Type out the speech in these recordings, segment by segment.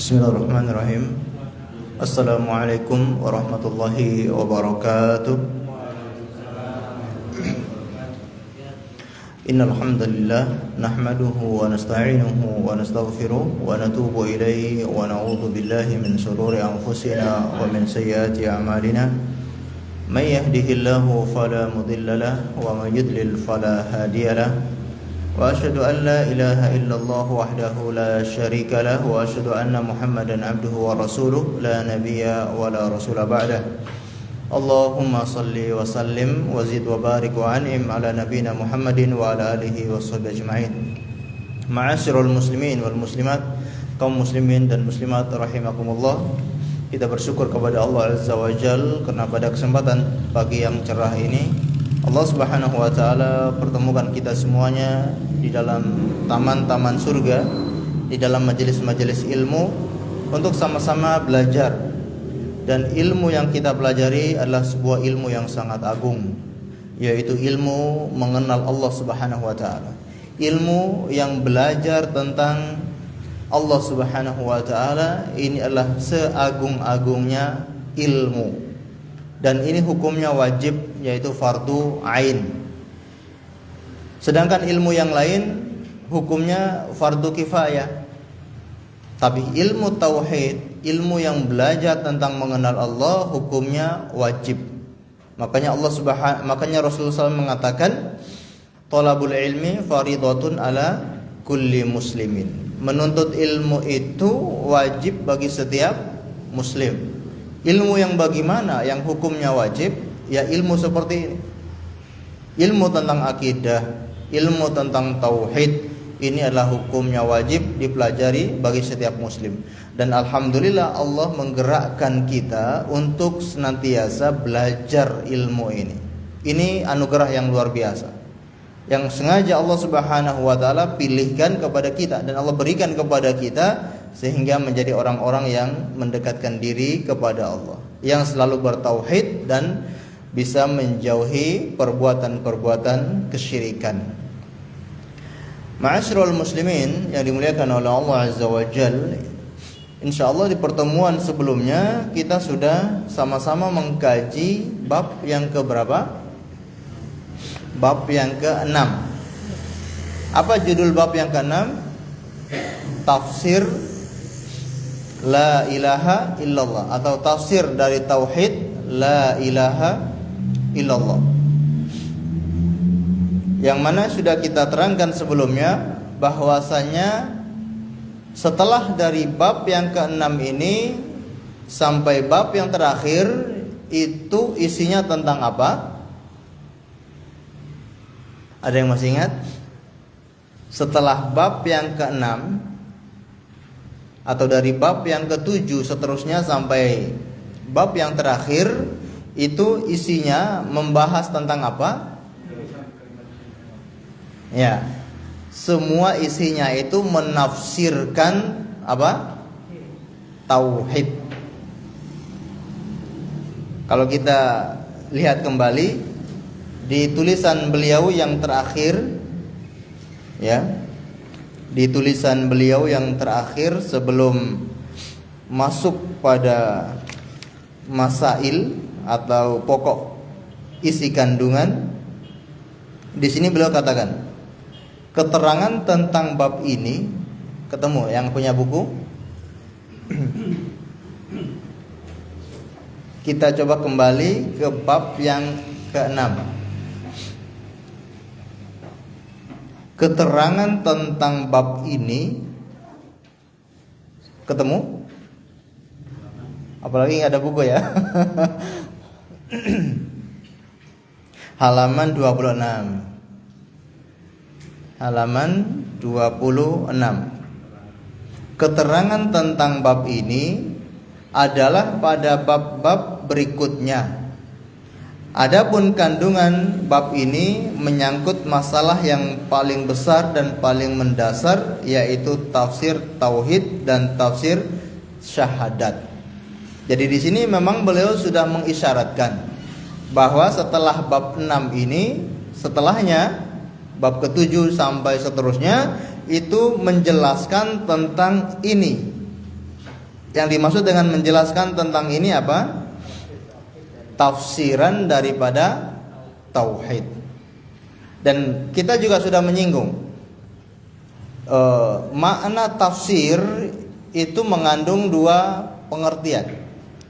Bismillahirrahmanirrahim. Assalamualaikum warahmatullahi wabarakatuh. Innal hamdalillah nahmaduhu wa nasta'inuhu wa nastaghfiruh wa natubu ilaihi wa na'udzu billahi min shururi anfusina wa min sayyiati a'malina. May yahdihillahu fala mudilla lahu wa may yudlil fala hadiya lahu. Wa asyhadu an la ilaha illallah wahdahu la syarika lahu wa asyhadu anna Muhammadan abduhu wa rasuluh la nabiyya wa la rasula ba'dah. Allahumma salli wa sallim wa zid wa barik wa an'im ala nabiyyina Muhammadin wa ala alihi wa sahbihi ajma'in. Ma'asyiral muslimin wal muslimat, kaum muslimin dan muslimat rahimakumullah. Kita bersyukur kepada Allah Azza wa Jalla karena pada kesempatan pagi yang cerah ini Allah Subhanahu wa taala pertemukan kita semuanya di dalam taman-taman surga, di dalam majelis-majelis ilmu untuk sama-sama belajar. Dan ilmu yang kita pelajari adalah sebuah ilmu yang sangat agung, yaitu ilmu mengenal Allah Subhanahu wa taala. Ilmu yang belajar tentang Allah Subhanahu wa taala ini adalah seagung-agungnya ilmu. Dan ini hukumnya wajib, yaitu fardu ain. Sedangkan ilmu yang lain hukumnya fardu kifayah. Tapi ilmu tauhid, ilmu yang belajar tentang mengenal Allah, hukumnya wajib. Makanya Rasulullah SAW mengatakan, "Thalabul ilmi faridatun ala kulli muslimin." Menuntut ilmu itu wajib bagi setiap muslim. Ilmu yang bagaimana? Yang hukumnya wajib, ya ilmu seperti ini. Ilmu tentang akidah, ilmu tentang tauhid, ini adalah hukumnya wajib dipelajari bagi setiap muslim. Dan alhamdulillah Allah menggerakkan kita untuk senantiasa belajar ilmu ini. Ini anugerah yang luar biasa, yang sengaja Allah Subhanahu wa taala pilihkan kepada kita dan Allah berikan kepada kita, sehingga menjadi orang-orang yang mendekatkan diri kepada Allah, yang selalu bertauhid dan bisa menjauhi perbuatan-perbuatan kesyirikan. Ma'asyiral muslimin yang dimuliakan oleh Allah Azza wa Jalla, insyaallah di pertemuan sebelumnya kita sudah sama-sama mengkaji bab yang keberapa? Bab yang ke-6. Apa judul bab yang ke-6? Tafsir La ilaha illallah, atau tafsir dari tauhid La ilaha illallah, yang mana sudah kita terangkan sebelumnya bahwasanya setelah dari bab yang ke-6 ini sampai bab yang terakhir itu isinya tentang apa? Ada yang masih ingat? Setelah bab yang ke-6 atau dari bab yang ke-7 seterusnya sampai bab yang terakhir, itu isinya membahas tentang apa? Ya, semua isinya itu menafsirkan apa? Tauhid. Kalau kita lihat kembali di tulisan beliau yang terakhir, ya, di tulisan beliau yang terakhir sebelum masuk pada masail atau pokok isi kandungan, di sini beliau katakan, keterangan tentang bab ini, ketemu yang punya buku? Kita coba kembali ke bab yang ke-6. Keterangan tentang bab ini, ketemu? Apalagi nggak ada buku ya. Halaman 26. Halaman 26. Keterangan tentang bab ini adalah pada bab-bab berikutnya. Adapun kandungan bab ini menyangkut masalah yang paling besar dan paling mendasar, yaitu tafsir tauhid dan tafsir syahadat. Jadi di sini memang beliau sudah mengisyaratkan bahwa setelah bab 6 ini, setelahnya bab ke-7 sampai seterusnya itu menjelaskan tentang ini, Yang dimaksud dengan menjelaskan tentang ini apa? Tafsiran daripada tauhid. Dan kita juga sudah menyinggung makna tafsir itu mengandung dua pengertian.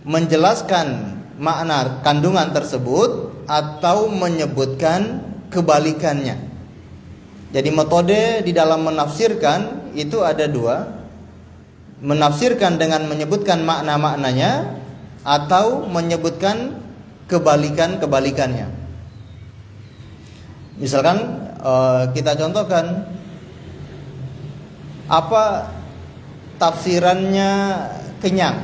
Menjelaskan makna kandungan tersebut atau menyebutkan kebalikannya. Jadi metode di dalam menafsirkan itu ada dua. Menafsirkan dengan menyebutkan makna-maknanya atau menyebutkan kebalikan-kebalikannya. Misalkan kita contohkan apa tafsirannya kenyang.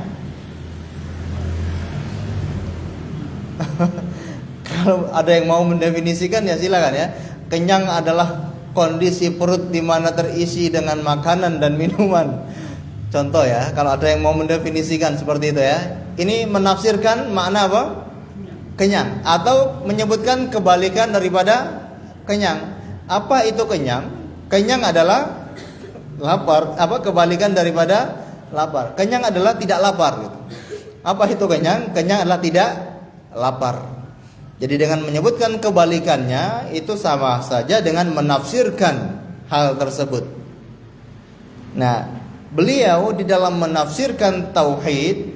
Kalau ada yang mau mendefinisikan ya silakan ya. Kenyang adalah kondisi perut di mana terisi dengan makanan dan minuman. Contoh ya, kalau ada yang mau mendefinisikan seperti itu ya. Ini menafsirkan makna apa? Kenyang. Atau menyebutkan kebalikan daripada kenyang. Apa itu kenyang? Kenyang adalah lapar. Apa kebalikan daripada lapar? Kenyang adalah tidak lapar gitu. Apa itu kenyang? Kenyang adalah tidak lapar. Jadi dengan menyebutkan kebalikannya itu sama saja dengan menafsirkan hal tersebut. Nah, beliau di dalam menafsirkan tauhid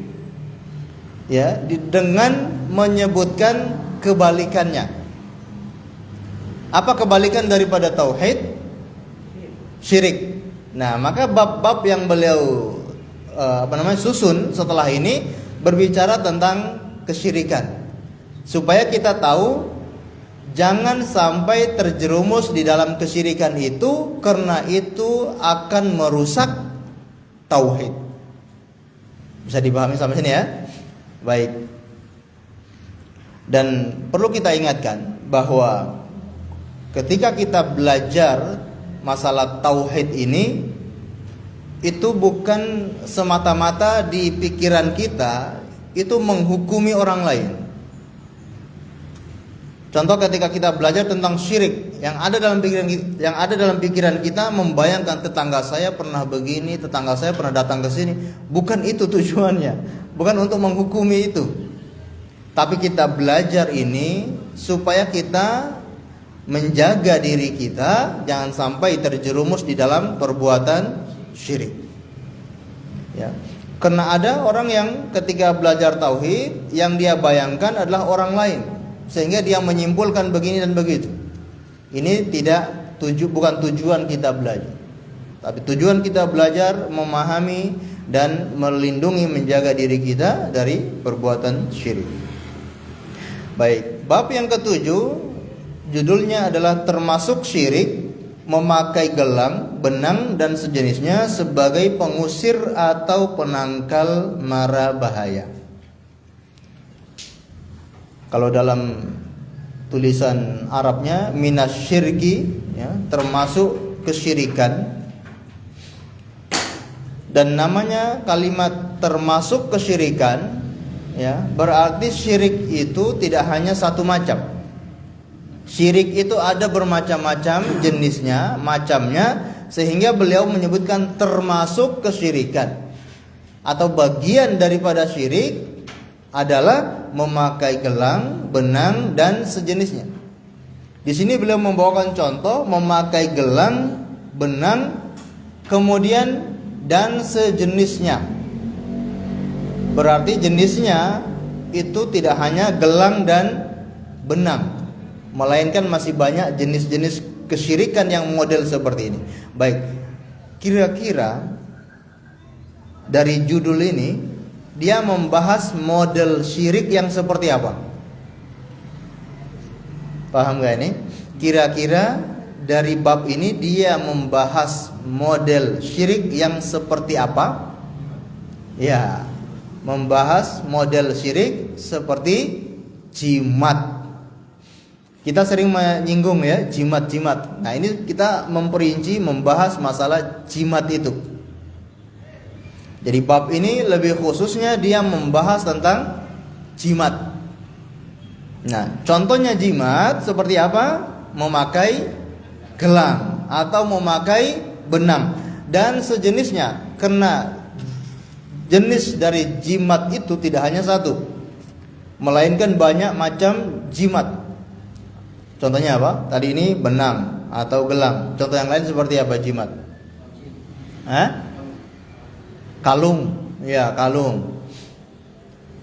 ya dengan menyebutkan kebalikannya. Apa kebalikan daripada tauhid? Syirik. Nah, maka bab-bab yang beliau susun setelah ini berbicara tentang kesyirikan. Supaya kita tahu jangan sampai terjerumus di dalam kesyirikan itu, karena itu akan merusak tauhid. Bisa dipahami sampai sini ya? Baik. Dan perlu kita ingatkan bahwa ketika kita belajar masalah tauhid ini, itu bukan semata-mata di pikiran kita itu menghukumi orang lain. Contoh ketika kita belajar tentang syirik, yang ada dalam pikiran kita membayangkan tetangga saya pernah begini, tetangga saya pernah datang ke sini. Bukan itu tujuannya. Bukan untuk menghukumi itu. Tapi kita belajar ini supaya kita menjaga diri kita jangan sampai terjerumus di dalam perbuatan syirik. Ya. Karena ada orang yang ketika belajar tauhid yang dia bayangkan adalah orang lain, sehingga dia menyimpulkan begini dan begitu. Ini bukan tujuan kita belajar. Tapi tujuan kita belajar memahami dan melindungi, menjaga diri kita dari perbuatan syirik. Baik, bab yang ketujuh judulnya adalah termasuk syirik memakai gelang, benang dan sejenisnya sebagai pengusir atau penangkal mara bahaya. Kalau dalam tulisan Arabnya minasyirki ya, termasuk kesyirikan. Dan namanya kalimat termasuk kesyirikan ya, berarti syirik itu tidak hanya satu macam. Syirik itu ada bermacam-macam jenisnya, macamnya, sehingga beliau menyebutkan termasuk kesyirikan. Atau bagian daripada syirik adalah memakai gelang, benang dan sejenisnya. Di sini beliau membawakan contoh memakai gelang, benang, kemudian dan sejenisnya. Berarti jenisnya itu tidak hanya gelang dan benang, melainkan masih banyak jenis-jenis kesyirikan yang model seperti ini. Baik, kira-kira dari judul ini dia membahas model syirik yang seperti apa? Paham gak ini? Kira-kira dari bab ini dia membahas model syirik yang seperti apa? Ya, membahas model syirik seperti jimat. Kita sering menyinggung ya jimat-jimat. Nah, ini kita memperinci membahas masalah jimat itu. Jadi bab ini lebih khususnya dia membahas tentang jimat. Nah, contohnya jimat seperti apa? Memakai gelang atau memakai benang dan sejenisnya. Karena jenis dari jimat itu tidak hanya satu, melainkan banyak macam jimat. Contohnya apa? Tadi ini benang atau gelang. Contoh yang lain seperti apa jimat? Kalung. Ya, kalung.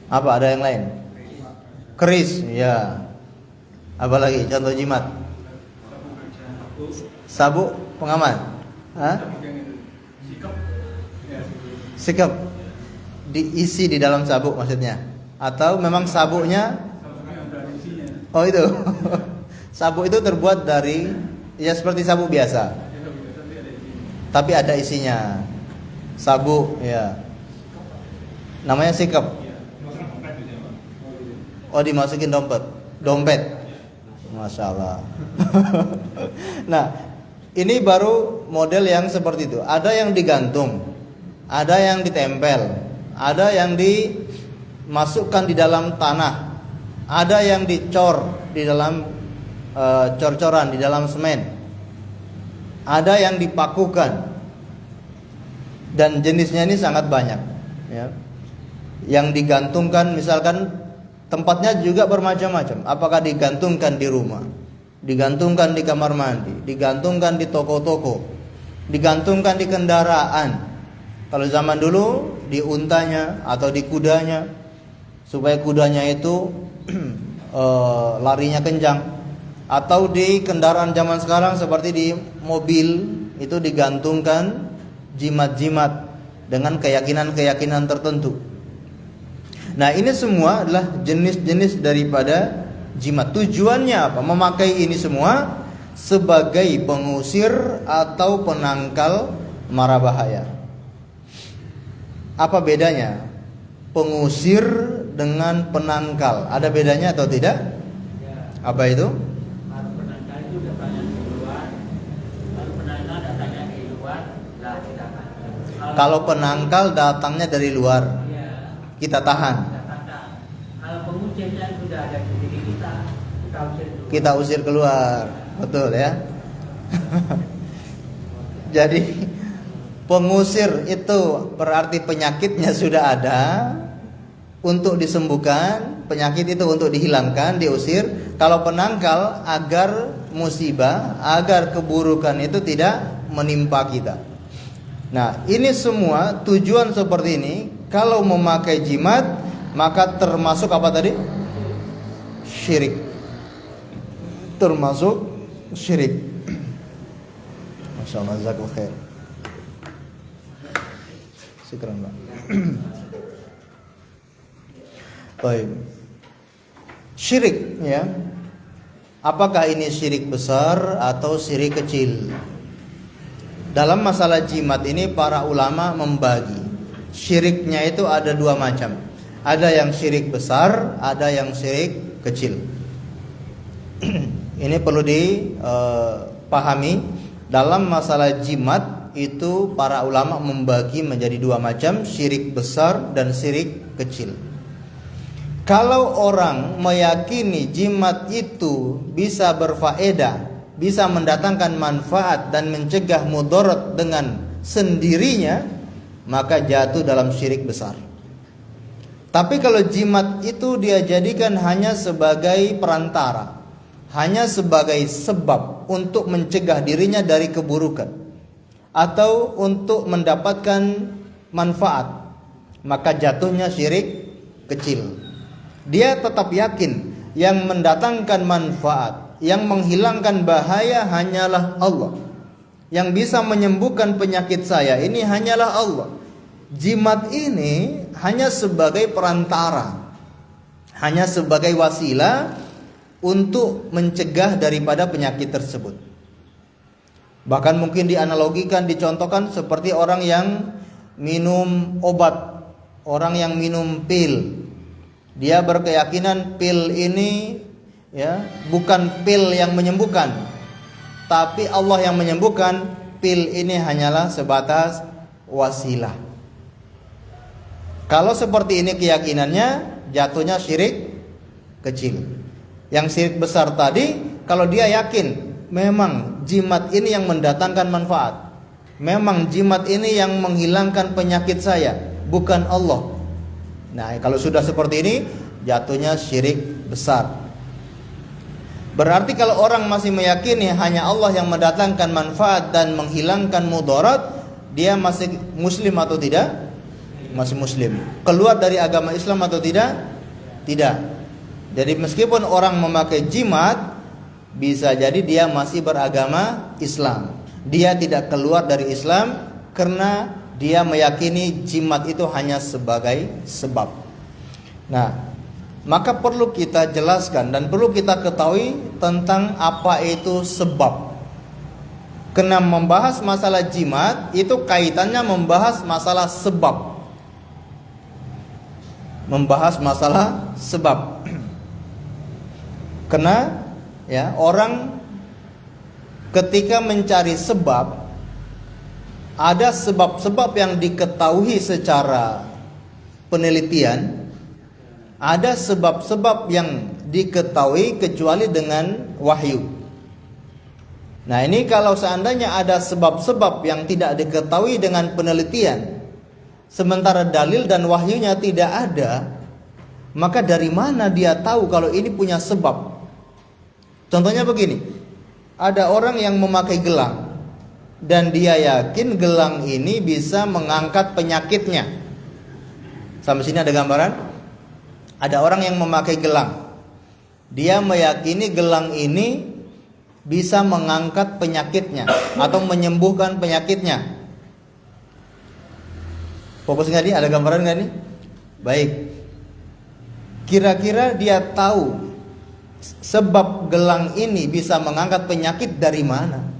Apa ada yang lain? Keris. Ya. Apa lagi contoh jimat? Sabuk pengaman. Sikap. Diisi di dalam sabuk maksudnya. Atau memang sabuknya? Oh itu. Sabuk itu terbuat dari, ya seperti sabuk biasa, tapi ada isinya. Sabuk, ya. Namanya sikap. Oh, dimasukin dompet. Masya Allah. Nah, ini baru model yang seperti itu. Ada yang digantung, ada yang ditempel, ada yang dimasukkan di dalam tanah, ada yang dicor di dalam cor-coran di dalam semen, ada yang dipakukan, dan jenisnya ini sangat banyak, ya. Yang digantungkan misalkan tempatnya juga bermacam-macam. Apakah digantungkan di rumah, digantungkan di kamar mandi, digantungkan di toko-toko, digantungkan di kendaraan. Kalau zaman dulu di untanya atau di kudanya, supaya kudanya itu larinya kencang. Atau di kendaraan zaman sekarang seperti di mobil itu digantungkan jimat-jimat dengan keyakinan-keyakinan tertentu. Nah, ini semua adalah jenis-jenis daripada jimat. Tujuannya apa? Memakai ini semua sebagai pengusir atau penangkal mara bahaya. Apa bedanya pengusir dengan penangkal? Ada bedanya atau tidak? Apa itu? Kalau penangkal datangnya dari luar, kita tahan. Kalau pengusirnya sudah ada di diri kita usir keluar, betul ya. Jadi pengusir itu berarti penyakitnya sudah ada, untuk disembuhkan, penyakit itu untuk dihilangkan, diusir. Kalau penangkal agar musibah, agar keburukan itu tidak menimpa kita. Nah, ini semua tujuan seperti ini. Kalau memakai jimat, maka termasuk apa tadi? Syirik. Termasuk syirik. Masya Allah, jazakallahu khair. Syukran, Pak. Baik. Syirik, ya. Apakah ini syirik besar atau syirik kecil? Dalam masalah jimat ini para ulama membagi. Syiriknya itu ada dua macam. Ada yang syirik besar, ada yang syirik kecil. Ini perlu dipahami. Dalam masalah jimat itu para ulama membagi menjadi dua macam, syirik besar dan syirik kecil. Kalau orang meyakini jimat itu bisa berfaedah, bisa mendatangkan manfaat dan mencegah mudarat dengan sendirinya, maka jatuh dalam syirik besar. Tapi kalau jimat itu dia jadikan hanya sebagai perantara, hanya sebagai sebab untuk mencegah dirinya dari keburukan atau untuk mendapatkan manfaat, maka jatuhnya syirik kecil. Dia tetap yakin yang mendatangkan manfaat, yang menghilangkan bahaya hanyalah Allah. Yang bisa menyembuhkan penyakit saya ini hanyalah Allah. Jimat ini hanya sebagai perantara, hanya sebagai wasilah untuk mencegah daripada penyakit tersebut. Bahkan mungkin dianalogikan, dicontohkan seperti orang yang minum obat, orang yang minum pil. Dia berkeyakinan pil ini, ya, bukan pil yang menyembuhkan, tapi Allah yang menyembuhkan. Pil ini hanyalah sebatas wasilah. Kalau seperti ini keyakinannya, jatuhnya syirik kecil. Yang syirik besar tadi, kalau dia yakin memang jimat ini yang mendatangkan manfaat, memang jimat ini yang menghilangkan penyakit saya, bukan Allah. Nah, kalau sudah seperti ini jatuhnya syirik besar. Berarti kalau orang masih meyakini hanya Allah yang mendatangkan manfaat dan menghilangkan mudarat, dia masih muslim atau tidak? Masih muslim. Keluar dari agama Islam atau tidak? Tidak. Jadi meskipun orang memakai jimat, bisa jadi dia masih beragama Islam. Dia tidak keluar dari Islam karena dia meyakini jimat itu hanya sebagai sebab. Nah, maka perlu kita jelaskan dan perlu kita ketahui tentang apa itu sebab. Karena membahas masalah jimat itu kaitannya membahas masalah sebab. Membahas masalah sebab. Karena ya, orang ketika mencari sebab, ada sebab-sebab yang diketahui secara penelitian, ada sebab-sebab yang diketahui kecuali dengan wahyu. Nah, ini kalau seandainya ada sebab-sebab yang tidak diketahui dengan penelitian, sementara dalil dan wahyunya tidak ada, maka dari mana dia tahu kalau ini punya sebab? Contohnya begini, ada orang yang memakai gelang dan dia yakin gelang ini bisa mengangkat penyakitnya. Sampai sini ada gambaran? Ada orang yang memakai gelang, dia meyakini gelang ini bisa mengangkat penyakitnya atau menyembuhkan penyakitnya. Fokus nggak nih? Ada gambaran nggak nih? Baik. Kira-kira dia tahu sebab gelang ini bisa mengangkat penyakit dari mana?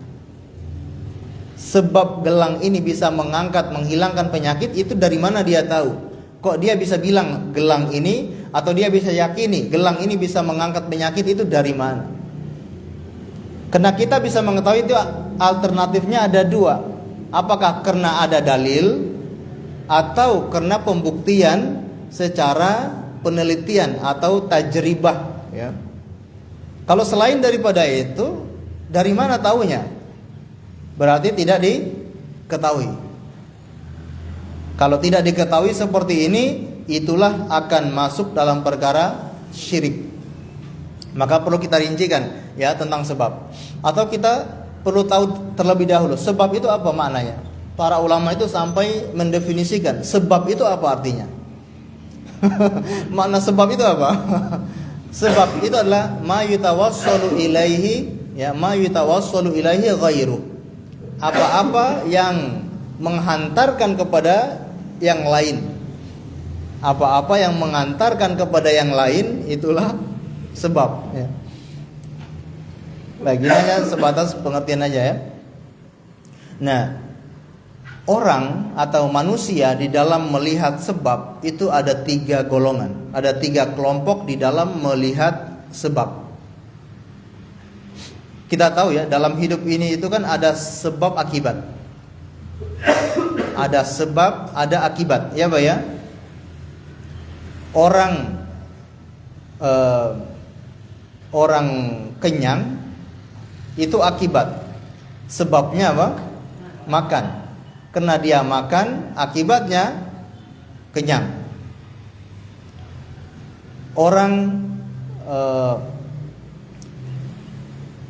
Sebab gelang ini bisa mengangkat, menghilangkan penyakit itu dari mana dia tahu? Kok dia bisa bilang gelang ini, atau dia bisa yakini gelang ini bisa mengangkat penyakit itu dari mana? Karena kita bisa mengetahui itu alternatifnya ada dua. Apakah karena ada dalil atau karena pembuktian secara penelitian atau tajribah, ya. Kalau selain daripada itu, dari mana taunya? Berarti tidak diketahui. Kalau tidak diketahui seperti ini, itulah akan masuk dalam perkara syirik. Maka perlu kita rincikan ya tentang sebab. Atau kita perlu tahu terlebih dahulu sebab itu apa maknanya. Para ulama itu sampai mendefinisikan sebab itu apa artinya. Makna sebab itu apa? Sebab itu adalah ma yutawassalu ilaihi, ya, ma yutawassalu ilaihi ghairu. Apa-apa yang menghantarkan kepada yang lain. Apa-apa yang mengantarkan kepada yang lain itulah sebab, ya. Baik, ini hanya sebatas pengertian aja, ya. Nah, orang atau manusia di dalam melihat sebab itu ada 3 golongan, ada 3 kelompok di dalam melihat sebab. Kita tahu ya, dalam hidup ini itu kan ada sebab akibat. Ada sebab, ada akibat, ya Pak ya. Orang kenyang itu akibat. Sebabnya apa? Makan. Karena dia makan, akibatnya kenyang. Orang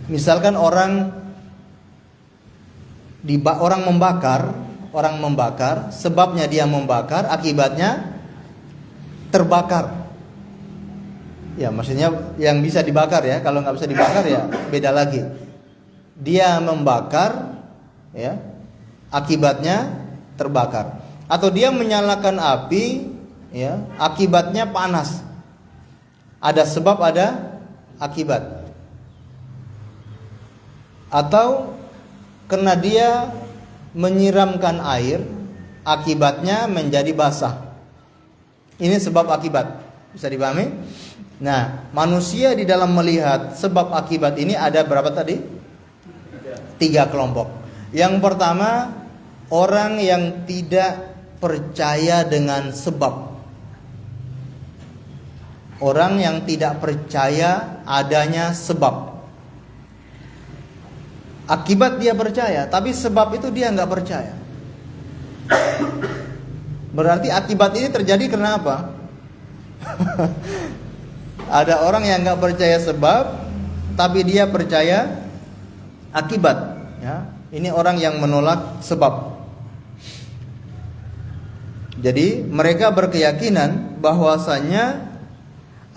misalkan orang membakar, sebabnya dia membakar, akibatnya terbakar. Ya, maksudnya yang bisa dibakar ya. Kalau nggak bisa dibakar ya beda lagi. Dia membakar, ya, akibatnya terbakar. Atau dia menyalakan api, ya, akibatnya panas. Ada sebab, ada akibat. Atau karena dia menyiramkan air, akibatnya menjadi basah. Ini sebab akibat. Bisa dipahami? Nah, manusia di dalam melihat sebab akibat ini ada berapa tadi? 3 kelompok. Yang pertama, orang yang tidak percaya dengan sebab. Orang yang tidak percaya adanya sebab. Akibat dia percaya, tapi sebab itu dia nggak percaya. Berarti akibat ini terjadi karena apa? Ada orang yang nggak percaya sebab, tapi dia percaya akibat. Ya, ini orang yang menolak sebab. Jadi mereka berkeyakinan bahwasanya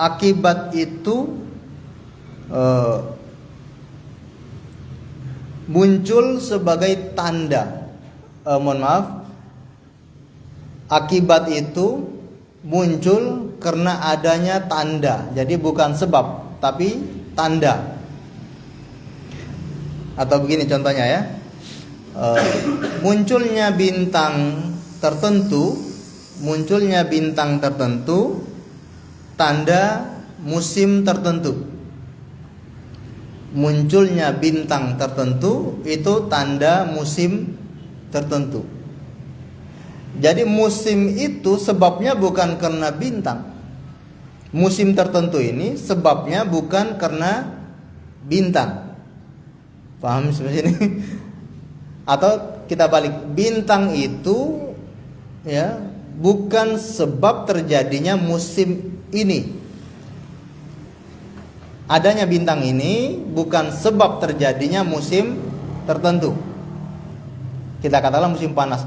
akibat itu muncul sebagai tanda. Akibat itu muncul karena adanya tanda. Jadi bukan sebab, tapi tanda. Atau begini contohnya ya, munculnya bintang tertentu, tanda musim tertentu. Munculnya bintang tertentu itu tanda musim tertentu. Jadi musim itu sebabnya bukan karena bintang. Musim tertentu ini sebabnya bukan karena bintang. Paham seperti ini? Atau kita balik, bintang itu ya bukan sebab terjadinya musim ini. Adanya bintang ini bukan sebab terjadinya musim tertentu. Kita katakanlah musim panas.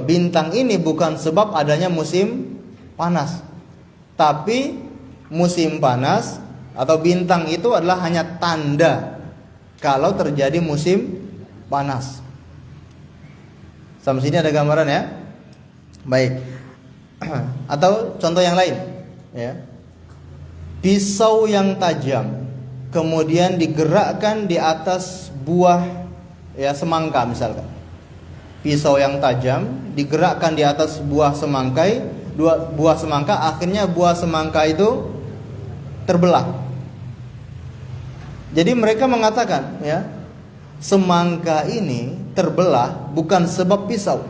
Bintang ini bukan sebab adanya musim panas. Tapi musim panas atau bintang itu adalah hanya tanda kalau terjadi musim panas. Sampai sini ada gambaran ya? Baik. Atau contoh yang lain ya. Pisau yang tajam kemudian digerakkan di atas buah ya semangka misalkan. Pisau yang tajam digerakkan di atas buah semangka, akhirnya buah semangka itu terbelah. Jadi mereka mengatakan ya, semangka ini terbelah bukan sebab pisau.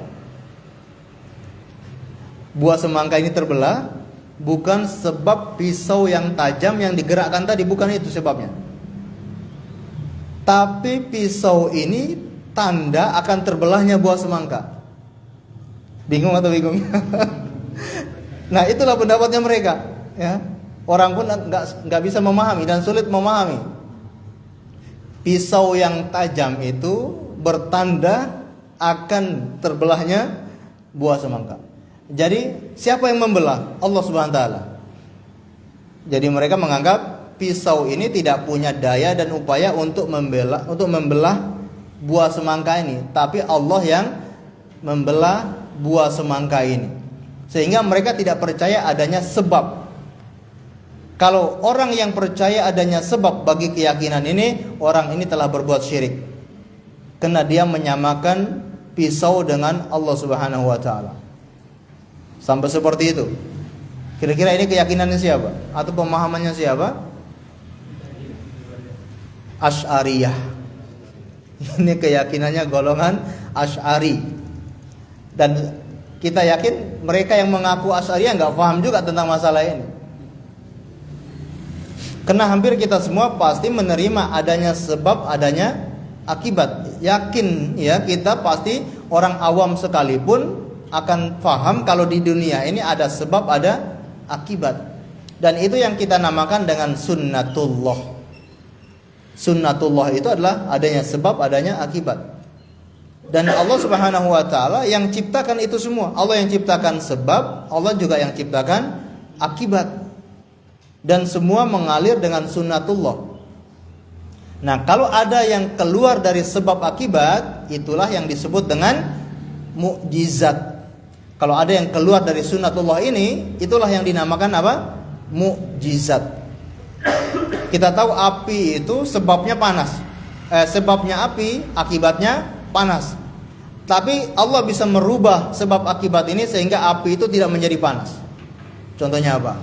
Buah semangka ini terbelah bukan sebab pisau yang tajam yang digerakkan tadi, bukan itu sebabnya. Tapi pisau ini tanda akan terbelahnya buah semangka. Bingung atau bingung? Nah, itulah pendapatnya mereka ya. Orang pun nggak bisa memahami dan sulit memahami. Pisau yang tajam itu bertanda akan terbelahnya buah semangka. Jadi siapa yang membelah? Allah Subhanahu wa taala. Jadi mereka menganggap pisau ini tidak punya daya dan upaya untuk membelah buah semangka ini, tapi Allah yang membelah buah semangka ini. Sehingga mereka tidak percaya adanya sebab. Kalau orang yang percaya adanya sebab bagi keyakinan ini, orang ini telah berbuat syirik. Karena dia menyamakan pisau dengan Allah Subhanahu wa taala. Sampai seperti itu. Kira-kira ini keyakinannya siapa? Atau pemahamannya siapa? Asy'ariyah. Ini keyakinannya golongan Asy'ari. Dan kita yakin mereka yang mengaku Asy'ariyah enggak paham juga tentang masalah ini. Karena hampir kita semua pasti menerima adanya sebab, adanya akibat. Yakin ya, kita pasti orang awam sekalipun akan paham kalau di dunia ini ada sebab, ada akibat. Dan itu yang kita namakan dengan sunnatullah. Sunnatullah itu adalah adanya sebab, adanya akibat. Dan Allah Subhanahu wa taala yang ciptakan itu semua. Allah yang ciptakan sebab, Allah juga yang ciptakan akibat. Dan semua mengalir dengan sunnatullah. Nah, kalau ada yang keluar dari sebab akibat, itulah yang disebut dengan mukjizat. Kalau ada yang keluar dari sunnatullah ini, itulah yang dinamakan apa? Mukjizat. Kita tahu api itu sebabnya panas. Sebabnya api, akibatnya panas. Tapi Allah bisa merubah sebab akibat ini sehingga api itu tidak menjadi panas. Contohnya apa?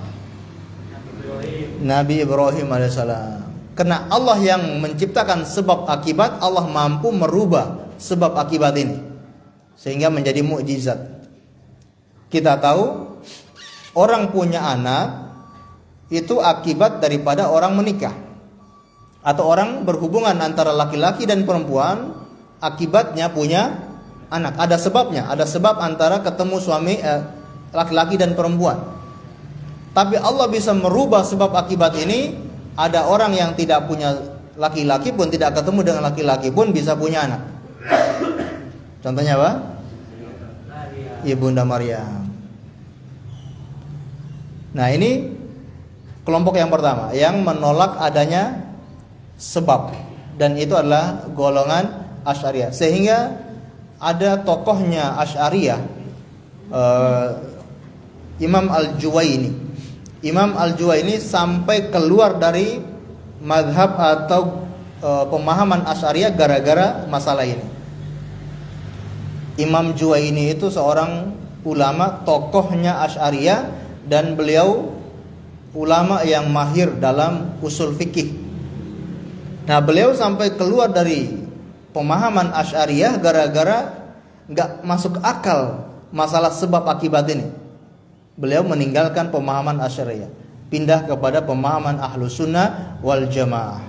Nabi Ibrahim alaihissalam. Karena Allah yang menciptakan sebab akibat, Allah mampu merubah sebab akibat ini sehingga menjadi mukjizat. Kita tahu orang punya anak itu akibat daripada orang menikah, atau orang berhubungan antara laki-laki dan perempuan akibatnya punya anak. Ada sebabnya, ada sebab antara ketemu suami laki-laki dan perempuan. Tapi Allah bisa merubah sebab akibat ini. Ada orang yang tidak punya laki-laki pun, tidak ketemu dengan laki-laki pun bisa punya anak. Contohnya apa? Ibunda Maryam. Nah, ini kelompok yang pertama yang menolak adanya sebab, dan itu adalah golongan Asy'ariyah. Sehingga ada tokohnya Asy'ariyah, Imam Al-Juwaini. Imam Al-Juwaini sampai keluar dari mazhab atau pemahaman Asy'ariyah gara-gara masalah ini. Imam Juwaini itu seorang ulama, tokohnya Asy'ariyah, dan beliau ulama yang mahir dalam usul fikih. Nah, beliau sampai keluar dari pemahaman Asy'ariyah gara-gara nggak masuk akal masalah sebab akibat ini. Beliau meninggalkan pemahaman Asy'ariyah, pindah kepada pemahaman Ahlus Sunnah wal Jamaah.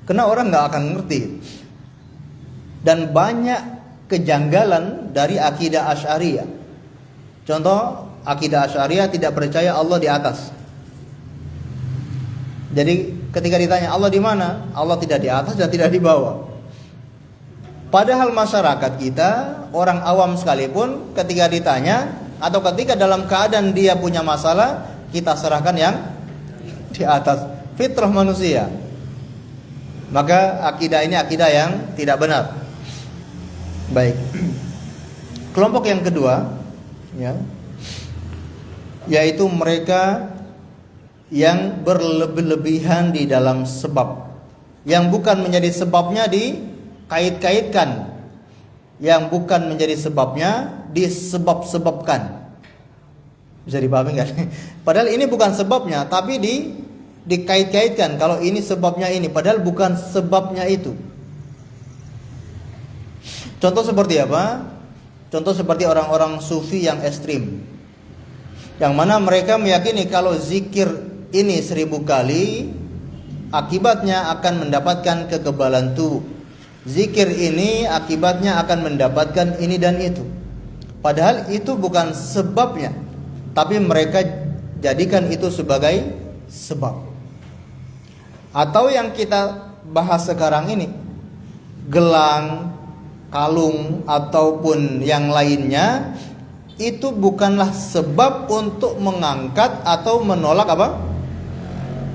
Karena orang nggak akan ngerti, dan banyak kejanggalan dari akidah Asy'ariyah. Contoh, akidah Asy'ariyah tidak percaya Allah di atas. Jadi ketika ditanya Allah di mana, Allah tidak di atas dan tidak di bawah. Padahal masyarakat kita, orang awam sekalipun, ketika ditanya atau ketika dalam keadaan dia punya masalah, kita serahkan yang di atas. Fitrah manusia. Maka akidah ini akidah yang tidak benar. Baik. Kelompok yang kedua, ya, yaitu mereka yang berlebih-lebihan di dalam sebab, yang bukan menjadi sebabnya dikait-kaitkan, yang bukan menjadi sebabnya disebab-sebabkan. Bisa dipahami kan? Padahal ini bukan sebabnya, tapi dikait-kaitkan. Kalau ini sebabnya ini, padahal bukan sebabnya itu. Contoh seperti apa? Contoh seperti orang-orang sufi yang ekstrim, yang mana mereka meyakini kalau zikir ini 1000 kali, akibatnya akan mendapatkan kekebalan tubuh. Zikir ini akibatnya akan mendapatkan ini dan itu. Padahal itu bukan sebabnya, tapi mereka jadikan itu sebagai sebab. Atau yang kita bahas sekarang ini, gelang, kalung, ataupun yang lainnya, itu bukanlah sebab untuk mengangkat atau menolak apa?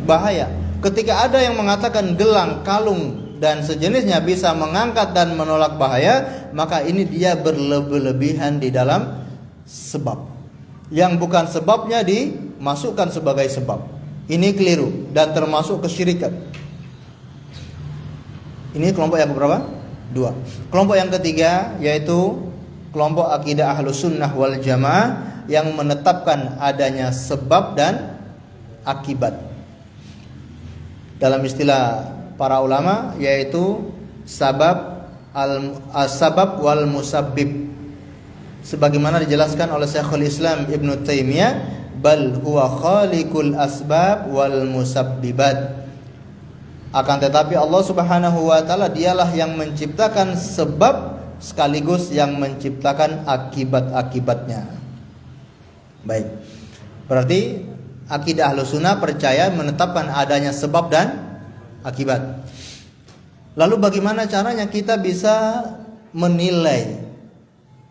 Bahaya. Ketika ada yang mengatakan gelang, kalung, dan sejenisnya bisa mengangkat dan menolak bahaya, maka ini dia berlebih-lebihan di dalam sebab. Yang bukan sebabnya dimasukkan sebagai sebab. Ini keliru dan termasuk kesyirikan. Ini kelompok yang berapa? 2. Kelompok yang ketiga yaitu kelompok akidah Ahlus Sunnah wal Jamaah yang menetapkan adanya sebab dan akibat. Dalam istilah para ulama yaitu sabab wal musabbib, sebagaimana dijelaskan oleh Syekhul Islam Ibnu Taimiyah, bal huwa khaliqul asbab wal musabbibat. Akan tetapi Allah Subhanahu wa taala dialah yang menciptakan sebab sekaligus yang menciptakan akibat-akibatnya. Baik. Berarti akidah Ahlus Sunnah percaya menetapkan adanya sebab dan akibat. Lalu bagaimana caranya kita bisa menilai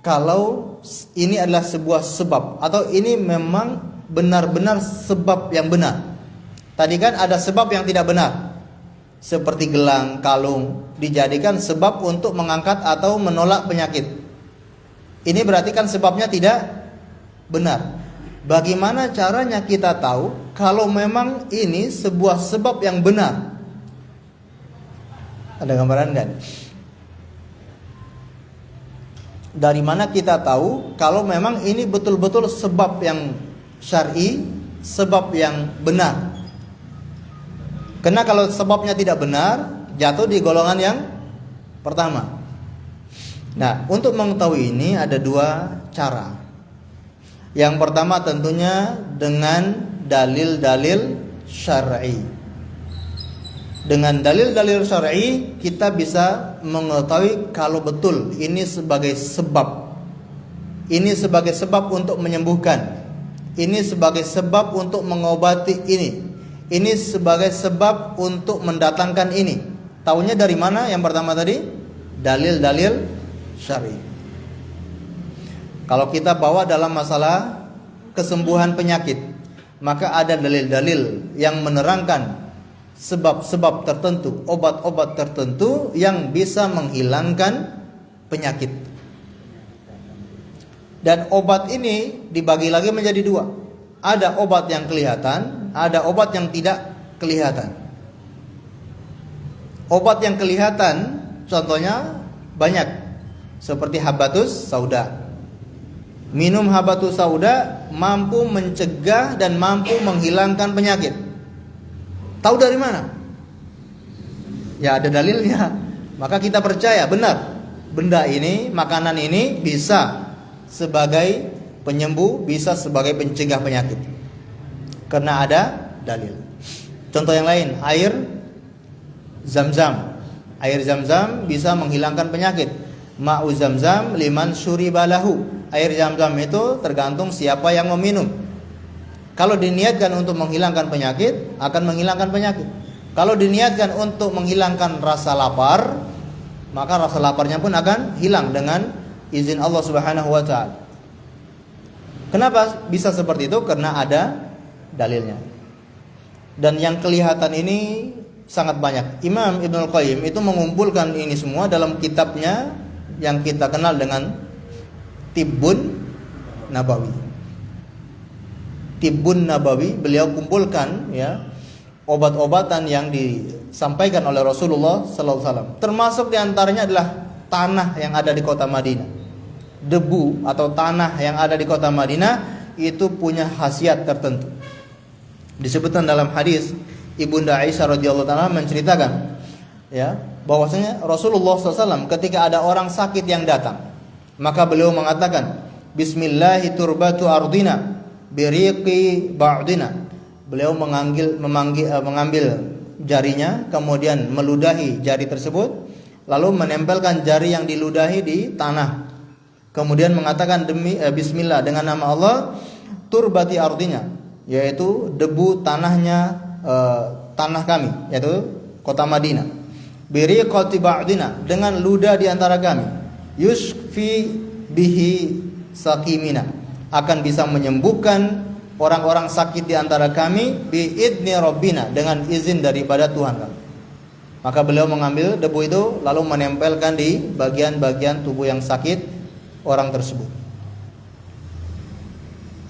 kalau ini adalah sebuah sebab atau ini memang benar-benar sebab yang benar? Tadi kan ada sebab yang tidak benar, seperti gelang, kalung dijadikan sebab untuk mengangkat atau menolak penyakit. Ini berarti kan sebabnya tidak benar. Bagaimana caranya kita tahu kalau memang ini sebuah sebab yang benar? Ada gambaran kan? Dari mana kita tahu kalau memang ini betul-betul sebab yang syar'i, sebab yang benar? Karena kalau sebabnya tidak benar, jatuh di golongan yang pertama. Nah, untuk mengetahui ini ada 2 cara. Yang pertama tentunya dengan dalil-dalil syar'i. Dengan dalil-dalil syar'i kita bisa mengetahui kalau betul ini sebagai sebab. Ini sebagai sebab untuk menyembuhkan. Ini sebagai sebab untuk mengobati ini. Ini sebagai sebab untuk mendatangkan ini. Taunya dari mana? Yang pertama tadi, dalil-dalil syar'i. Kalau kita bawa dalam masalah kesembuhan penyakit, maka ada dalil-dalil yang menerangkan sebab-sebab tertentu, obat-obat tertentu yang bisa menghilangkan penyakit. Dan obat ini dibagi lagi menjadi dua. Ada obat yang kelihatan, ada obat yang tidak kelihatan. Obat yang kelihatan contohnya banyak, seperti habatus sauda. Minum habatus sauda mampu mencegah dan mampu menghilangkan penyakit. Tahu dari mana? Ya ada dalilnya. Maka kita percaya benar, benda ini, makanan ini bisa sebagai penyembuh, bisa sebagai pencegah penyakit. Karena ada dalil. Contoh yang lain, air Zam-zam. Air Zam-zam bisa menghilangkan penyakit. Ma'u Zam-zam liman syuribalahu. Air Zam-zam itu tergantung siapa yang meminum. Kalau diniatkan untuk menghilangkan penyakit, akan menghilangkan penyakit. Kalau diniatkan untuk menghilangkan rasa lapar, maka rasa laparnya pun akan hilang dengan izin Allah Subhanahu wa taala. Kenapa bisa seperti itu? Karena ada dalilnya. Dan yang kelihatan ini sangat banyak. Imam Ibnul Qayyim itu mengumpulkan ini semua dalam kitabnya yang kita kenal dengan Tibbun Nabawi. Tibbun Nabawi, beliau kumpulkan ya obat-obatan yang disampaikan oleh Rasulullah sallallahu alaihi wasallam. Termasuk diantaranya adalah tanah yang ada di kota Madinah. Debu atau tanah yang ada di kota Madinah itu punya khasiat tertentu. Disebutkan dalam hadis Ibunda Aisyah radhiyallahu taala menceritakan ya bahwasanya Rasulullah SAW ketika ada orang sakit yang datang, maka beliau mengatakan Bismillahi turbatu ardina biriqi ba'dina. Beliau mengambil jarinya, kemudian meludahi jari tersebut, lalu menempelkan jari yang diludahi di tanah. Kemudian mengatakan Bismillah dengan nama Allah, turbati ardinya, yaitu debu tanahnya tanah kami, yaitu kota Madinah. Biriqati ba'dina, dengan ludah di antara kami. Yushfi bihi sakimina, akan bisa menyembuhkan orang-orang sakit di antara kami biidni rabbina, dengan izin daripada Tuhan kami. Maka beliau mengambil debu itu lalu menempelkan di bagian-bagian tubuh yang sakit orang tersebut.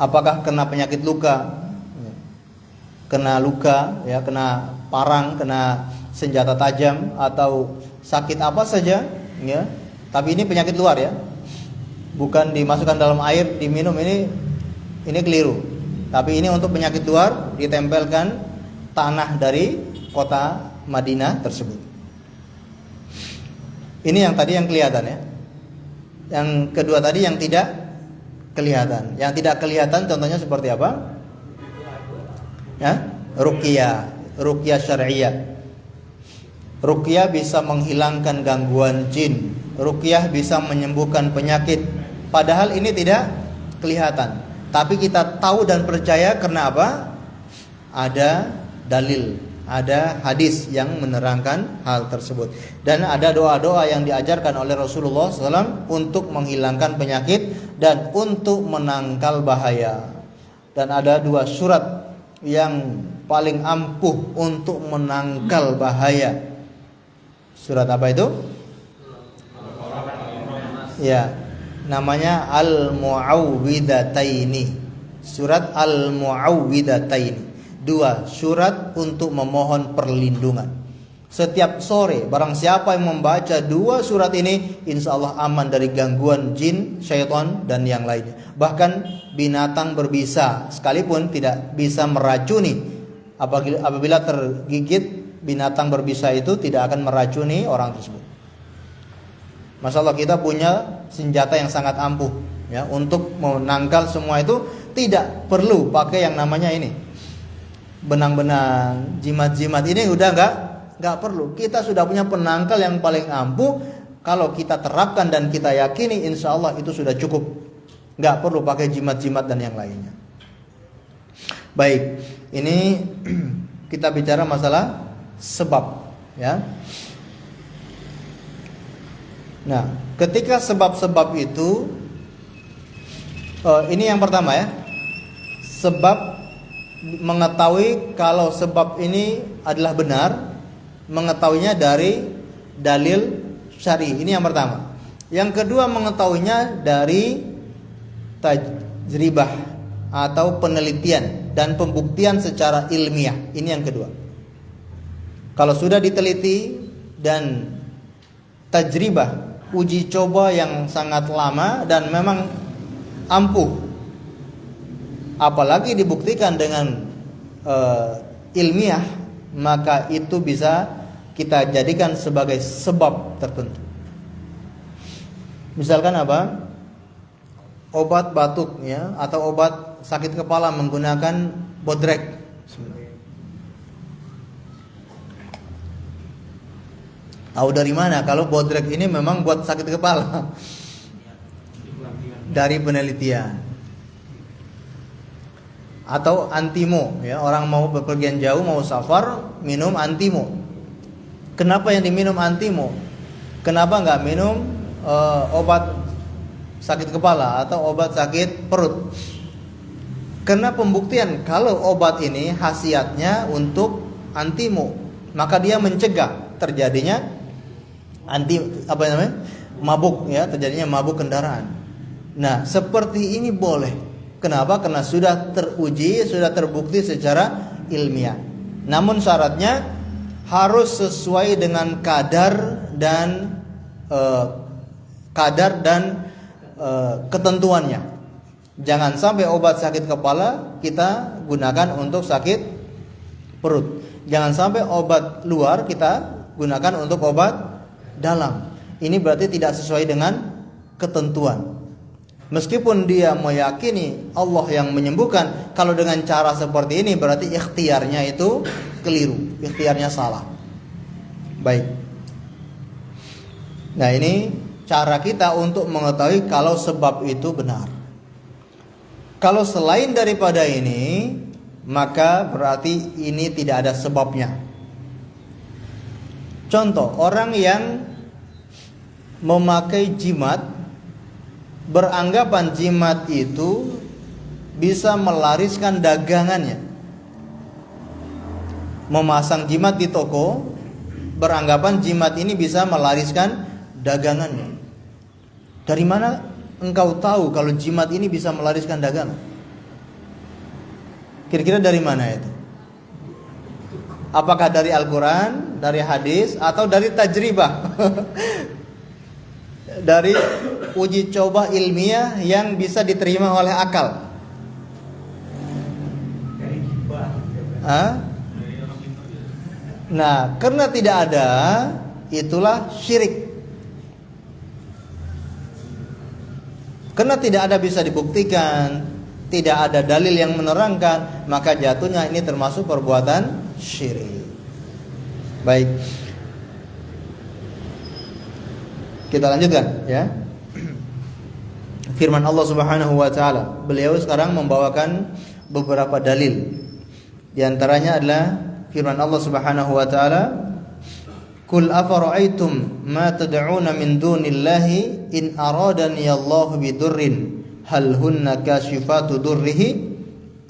Apakah kena penyakit luka? Kena luka ya, kena parang, kena senjata tajam atau sakit apa saja ya. Tapi ini penyakit luar ya. Bukan dimasukkan dalam air, diminum, ini keliru. Tapi ini untuk penyakit luar, ditempelkan tanah dari kota Madinah tersebut. Ini yang tadi yang kelihatan ya. Yang kedua tadi yang tidak kelihatan. Yang tidak kelihatan contohnya seperti apa? Ya, ruqyah syar'iyyah. Ruqyah bisa menghilangkan gangguan jin. Ruqyah bisa menyembuhkan penyakit. Padahal ini tidak kelihatan, tapi kita tahu dan percaya karena apa? Ada dalil, ada hadis yang menerangkan hal tersebut. Dan ada doa-doa yang diajarkan oleh Rasulullah SAW untuk menghilangkan penyakit dan untuk menangkal bahaya. Dan ada 2 surat yang paling ampuh untuk menangkal bahaya. Surat apa itu? Ya, namanya Al-Mu'awwidataini. Surat Al-Mu'awwidataini. 2 surat untuk memohon perlindungan. Setiap sore barang siapa yang membaca 2 surat ini, insya Allah aman dari gangguan jin, syaitan dan yang lainnya. Bahkan binatang berbisa sekalipun tidak bisa meracuni. Apabila tergigit binatang berbisa itu tidak akan meracuni orang tersebut. Masya Allah, kita punya senjata yang sangat ampuh ya, untuk menangkal semua itu. Tidak perlu pakai yang namanya ini benang-benang, jimat-jimat, ini udah nggak perlu. Kita sudah punya penangkal yang paling ampuh. Kalau kita terapkan dan kita yakini, insya Allah itu sudah cukup. Nggak perlu pakai jimat-jimat dan yang lainnya. Baik, ini kita bicara masalah sebab, ya. Nah, ketika sebab-sebab itu, ini yang pertama ya, sebab mengetahui kalau sebab ini adalah benar, mengetahuinya dari dalil syar'i. Ini yang pertama. Yang kedua, mengetahuinya dari tajribah atau penelitian dan pembuktian secara ilmiah. Ini yang kedua. Kalau sudah diteliti dan tajribah, uji coba yang sangat lama dan memang ampuh, apalagi dibuktikan dengan ilmiah, maka itu bisa kita jadikan sebagai sebab tertentu. Misalkan apa? Obat batuk, ya, atau obat sakit kepala menggunakan bodrek. Tahu dari mana kalau bodrek ini memang buat sakit kepala? Dari penelitian. Atau antimo, ya, orang mau bepergian jauh, mau safar, minum antimo. Kenapa yang diminum antimo? Kenapa nggak minum obat sakit kepala atau obat sakit perut? Karena pembuktian kalau obat ini khasiatnya untuk antimo, maka dia mencegah terjadinya mabuk, ya, terjadinya mabuk kendaraan. Nah, seperti ini boleh. Kenapa? Karena sudah teruji, sudah terbukti secara ilmiah. Namun syaratnya harus sesuai dengan kadar dan ketentuannya. Jangan sampai obat sakit kepala kita gunakan untuk sakit perut. Jangan sampai obat luar kita gunakan untuk obat dalam. Ini berarti tidak sesuai dengan ketentuan. Meskipun dia meyakini Allah yang menyembuhkan, kalau dengan cara seperti ini berarti ikhtiarnya itu keliru, ikhtiarnya salah. Baik. Nah, ini cara kita untuk mengetahui kalau sebab itu benar. Kalau selain daripada ini, maka berarti ini tidak ada sebabnya. Contoh, orang yang memakai jimat beranggapan jimat itu bisa melariskan dagangannya. Memasang jimat di toko, beranggapan jimat ini bisa melariskan dagangannya. Dari mana engkau tahu kalau jimat ini bisa melariskan dagangan? Kira-kira dari mana itu? Apakah dari Al-Quran, dari hadis, atau dari tajribah? Dari uji coba ilmiah yang bisa diterima oleh akal. Nah, karena tidak ada, itulah syirik. Karena tidak ada bisa dibuktikan, tidak ada dalil yang menerangkan, maka jatuhnya ini termasuk perbuatan syirik. Baik. Kita lanjutkan, ya. Firman Allah Subhanahu wa taala. Beliau sekarang membawakan beberapa dalil. Di antaranya adalah firman Allah Subhanahu wa taala, "Qul afara'aytum ma tad'una min dunillahi in aradani Allahu bidurrin hal hunna kashifatu durrihi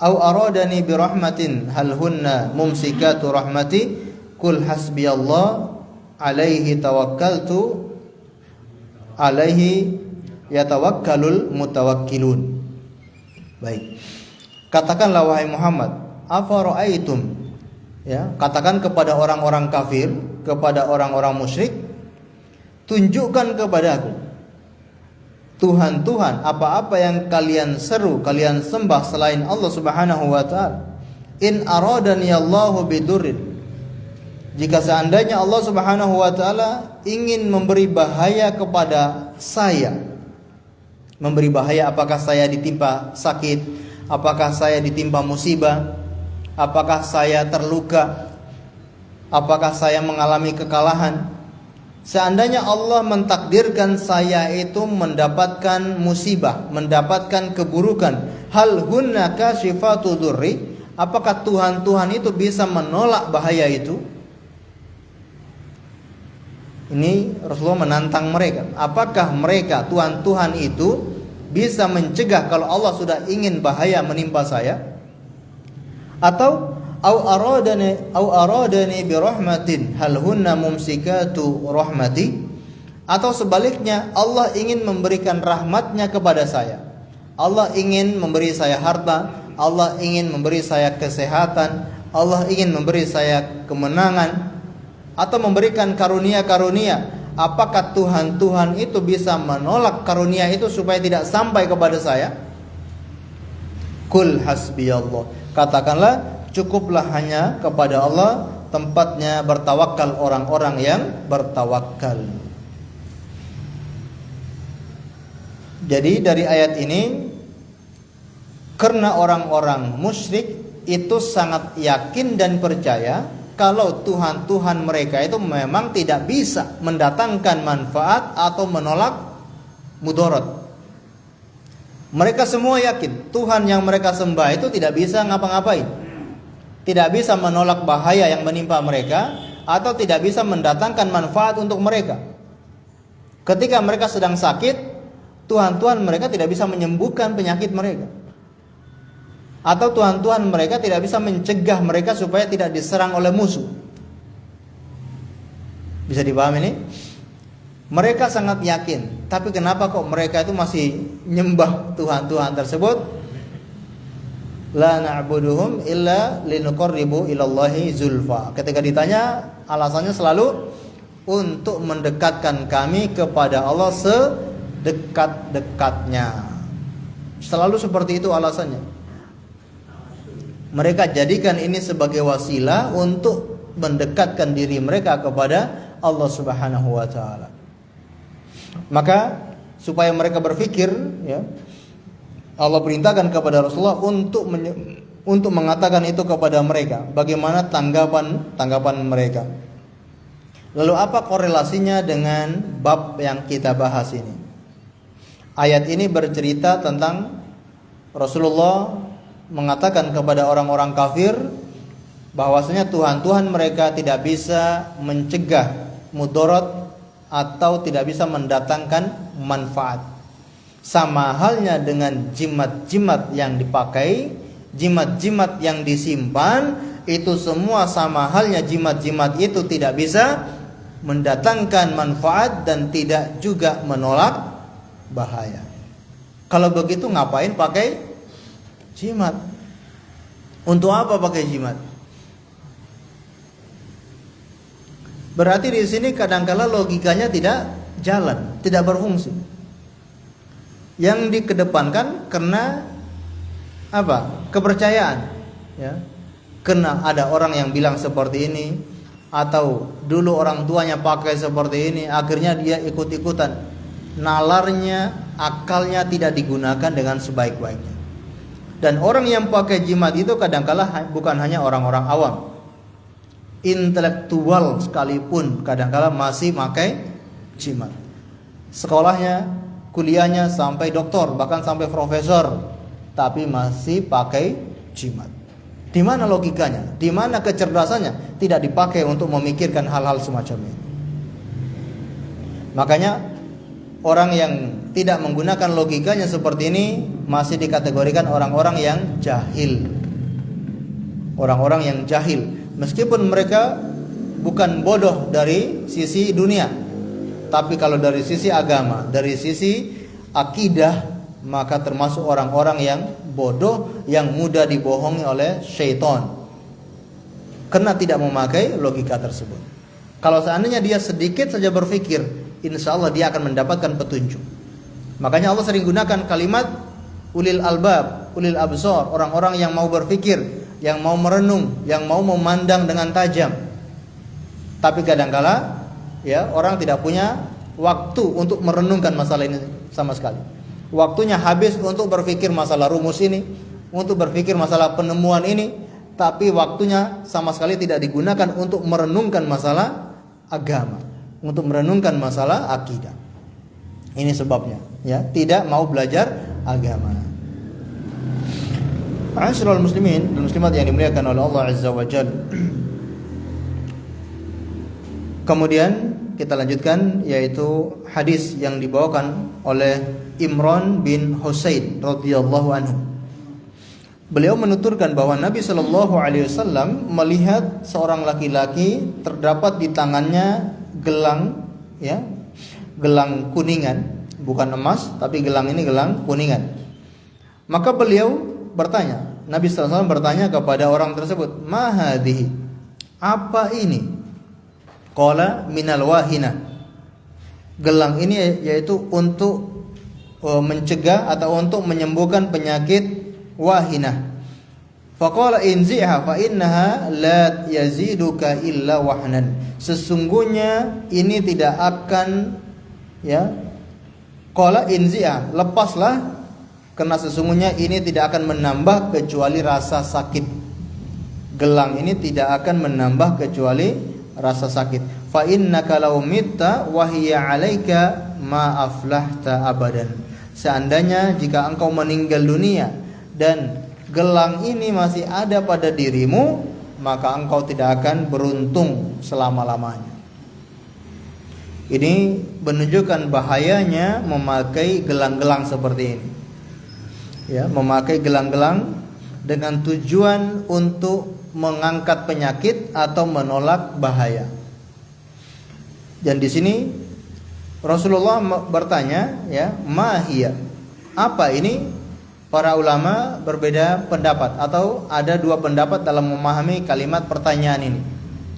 aw aradani birahmatin hal hunna mumsikatu rahmati qul hasbiyallah alaihi tawakkaltu alaihi yatawakkalul mutawakkilun." Baik. Katakanlah wahai Muhammad, afara'aitum, ya, katakan kepada orang-orang kafir, kepada orang-orang musyrik, tunjukkan kepadaku Tuhan-Tuhan apa-apa yang kalian seru, kalian sembah selain Allah Subhanahu wa taala. In aradani Allahu bidurrin, jika seandainya Allah Subhanahu wa taala ingin memberi bahaya kepada saya. Memberi bahaya, apakah saya ditimpa sakit, apakah saya ditimpa musibah, apakah saya terluka, Apakah saya mengalami kekalahan? Seandainya Allah mentakdirkan saya itu mendapatkan musibah, mendapatkan keburukan, hal hunna kasyifatu dzurri, apakah Tuhan itu bisa menolak bahaya itu? Ini Rasulullah menantang mereka. Apakah mereka, Tuhan itu bisa mencegah kalau Allah sudah ingin bahaya menimpa saya? Atau au aradani bi rahmatin hal hunna mumsikatu rahmati, atau sebaliknya Allah ingin memberikan rahmatnya kepada saya. Allah ingin memberi saya harta, Allah ingin memberi saya kesehatan, Allah ingin memberi saya kemenangan, atau memberikan karunia-karunia. Apakah Tuhan itu bisa menolak karunia itu supaya tidak sampai kepada saya? Kul hasbiyallah. Katakanlah, cukuplah hanya kepada Allah tempatnya bertawakal orang-orang yang bertawakal. Jadi dari ayat ini, karena orang-orang musyrik itu sangat yakin dan percaya kalau Tuhan mereka itu memang tidak bisa mendatangkan manfaat atau menolak mudarat. Mereka semua yakin Tuhan yang mereka sembah itu tidak bisa ngapa-ngapain, tidak bisa menolak bahaya yang menimpa mereka, atau tidak bisa mendatangkan manfaat untuk mereka. Ketika mereka sedang sakit, Tuhan mereka tidak bisa menyembuhkan penyakit mereka, atau Tuhan mereka tidak bisa mencegah mereka supaya tidak diserang oleh musuh. Bisa dipahami ini? Mereka sangat yakin, tapi kenapa kok mereka itu masih nyembah Tuhan tersebut? La na'buduhum illa linuqarribu ilallahi zulfa. Ketika ditanya, alasannya selalu untuk mendekatkan kami kepada Allah sedekat-dekatnya. Selalu seperti itu alasannya. Mereka jadikan ini sebagai wasilah untuk mendekatkan diri mereka kepada Allah Subhanahu wa taala. Maka supaya mereka berpikir, ya, Allah perintahkan kepada Rasulullah untuk mengatakan itu kepada mereka. Bagaimana tanggapan mereka? Lalu apa korelasinya dengan bab yang kita bahas ini? Ayat ini bercerita tentang Rasulullah mengatakan kepada orang-orang kafir bahwasanya Tuhan mereka tidak bisa mencegah mudarat atau tidak bisa mendatangkan manfaat. Sama halnya dengan jimat-jimat yang dipakai, jimat-jimat yang disimpan, itu semua sama halnya jimat-jimat itu tidak bisa mendatangkan manfaat dan tidak juga menolak bahaya. Kalau begitu ngapain pakai jimat? Untuk apa pakai jimat? Berarti di sini kadangkala logikanya tidak jalan, tidak berfungsi. Yang dikedepankan karena apa? Kepercayaan, ya. Karena ada orang yang bilang seperti ini, atau dulu orang tuanya pakai seperti ini, akhirnya dia ikut-ikutan. Nalarnya, akalnya tidak digunakan dengan sebaik-baiknya. Dan orang yang pakai jimat itu kadangkala bukan hanya orang-orang awam, intelektual sekalipun kadangkala masih pakai jimat. Sekolahnya, kuliahnya sampai doktor, bahkan sampai profesor, tapi masih pakai jimat. Di mana logikanya? Di mana kecerdasannya? Tidak dipakai untuk memikirkan hal-hal semacam ini. Makanya orang yang tidak menggunakan logikanya seperti ini masih dikategorikan orang-orang yang jahil. Orang-orang yang jahil. Meskipun mereka bukan bodoh dari sisi dunia, tapi kalau dari sisi agama, dari sisi akidah, maka termasuk orang-orang yang bodoh, yang mudah dibohongi oleh syaitan, karena tidak memakai logika tersebut. Kalau seandainya dia sedikit saja berpikir, insya Allah dia akan mendapatkan petunjuk. Makanya Allah sering gunakan kalimat ulil albab, ulil absar, orang-orang yang mau berpikir, yang mau merenung, yang mau memandang dengan tajam. Tapi kadangkala, ya, orang tidak punya waktu untuk merenungkan masalah ini sama sekali. Waktunya habis untuk berpikir masalah rumus ini, untuk berpikir masalah penemuan ini, tapi waktunya sama sekali tidak digunakan untuk merenungkan masalah agama, untuk merenungkan masalah akidah. Ini sebabnya, ya, tidak mau belajar agama. Ma'asyiral muslimin dan muslimat yang dimuliakan oleh Allah Azza wa Jalla. Kemudian kita lanjutkan, yaitu hadis yang dibawakan oleh Imran bin Husain radhiyallahu anhu. Beliau menuturkan bahwa Nabi Shallallahu Alaihi Wasallam melihat seorang laki-laki terdapat di tangannya gelang, ya, gelang kuningan, bukan emas, tapi gelang ini gelang kuningan. Maka beliau bertanya, Nabi Shallallahu Alaihi Wasallam bertanya kepada orang tersebut, ma hadhihi, apa ini? Qala minal wahina. Gelang ini yaitu untuk mencegah atau untuk menyembuhkan penyakit wahinah. Faqala inzi'ha fa innaha la yaziduka illa wahnan. Sesungguhnya ini tidak akan, ya, qala inzi'ha, lepaslah, karena sesungguhnya ini tidak akan menambah kecuali rasa sakit. Gelang ini tidak akan menambah kecuali rasa sakit. Fa innaka law mitta wa hiya 'alaika ma aflahta abadan. Seandainya jika engkau meninggal dunia dan gelang ini masih ada pada dirimu, maka engkau tidak akan beruntung selama-lamanya. Ini menunjukkan bahayanya memakai gelang-gelang seperti ini. Ya, memakai gelang-gelang dengan tujuan untuk mengangkat penyakit atau menolak bahaya. Dan di sini Rasulullah bertanya, ya, mahiyah, apa ini? Para ulama berbeda pendapat, atau ada dua pendapat dalam memahami kalimat pertanyaan ini.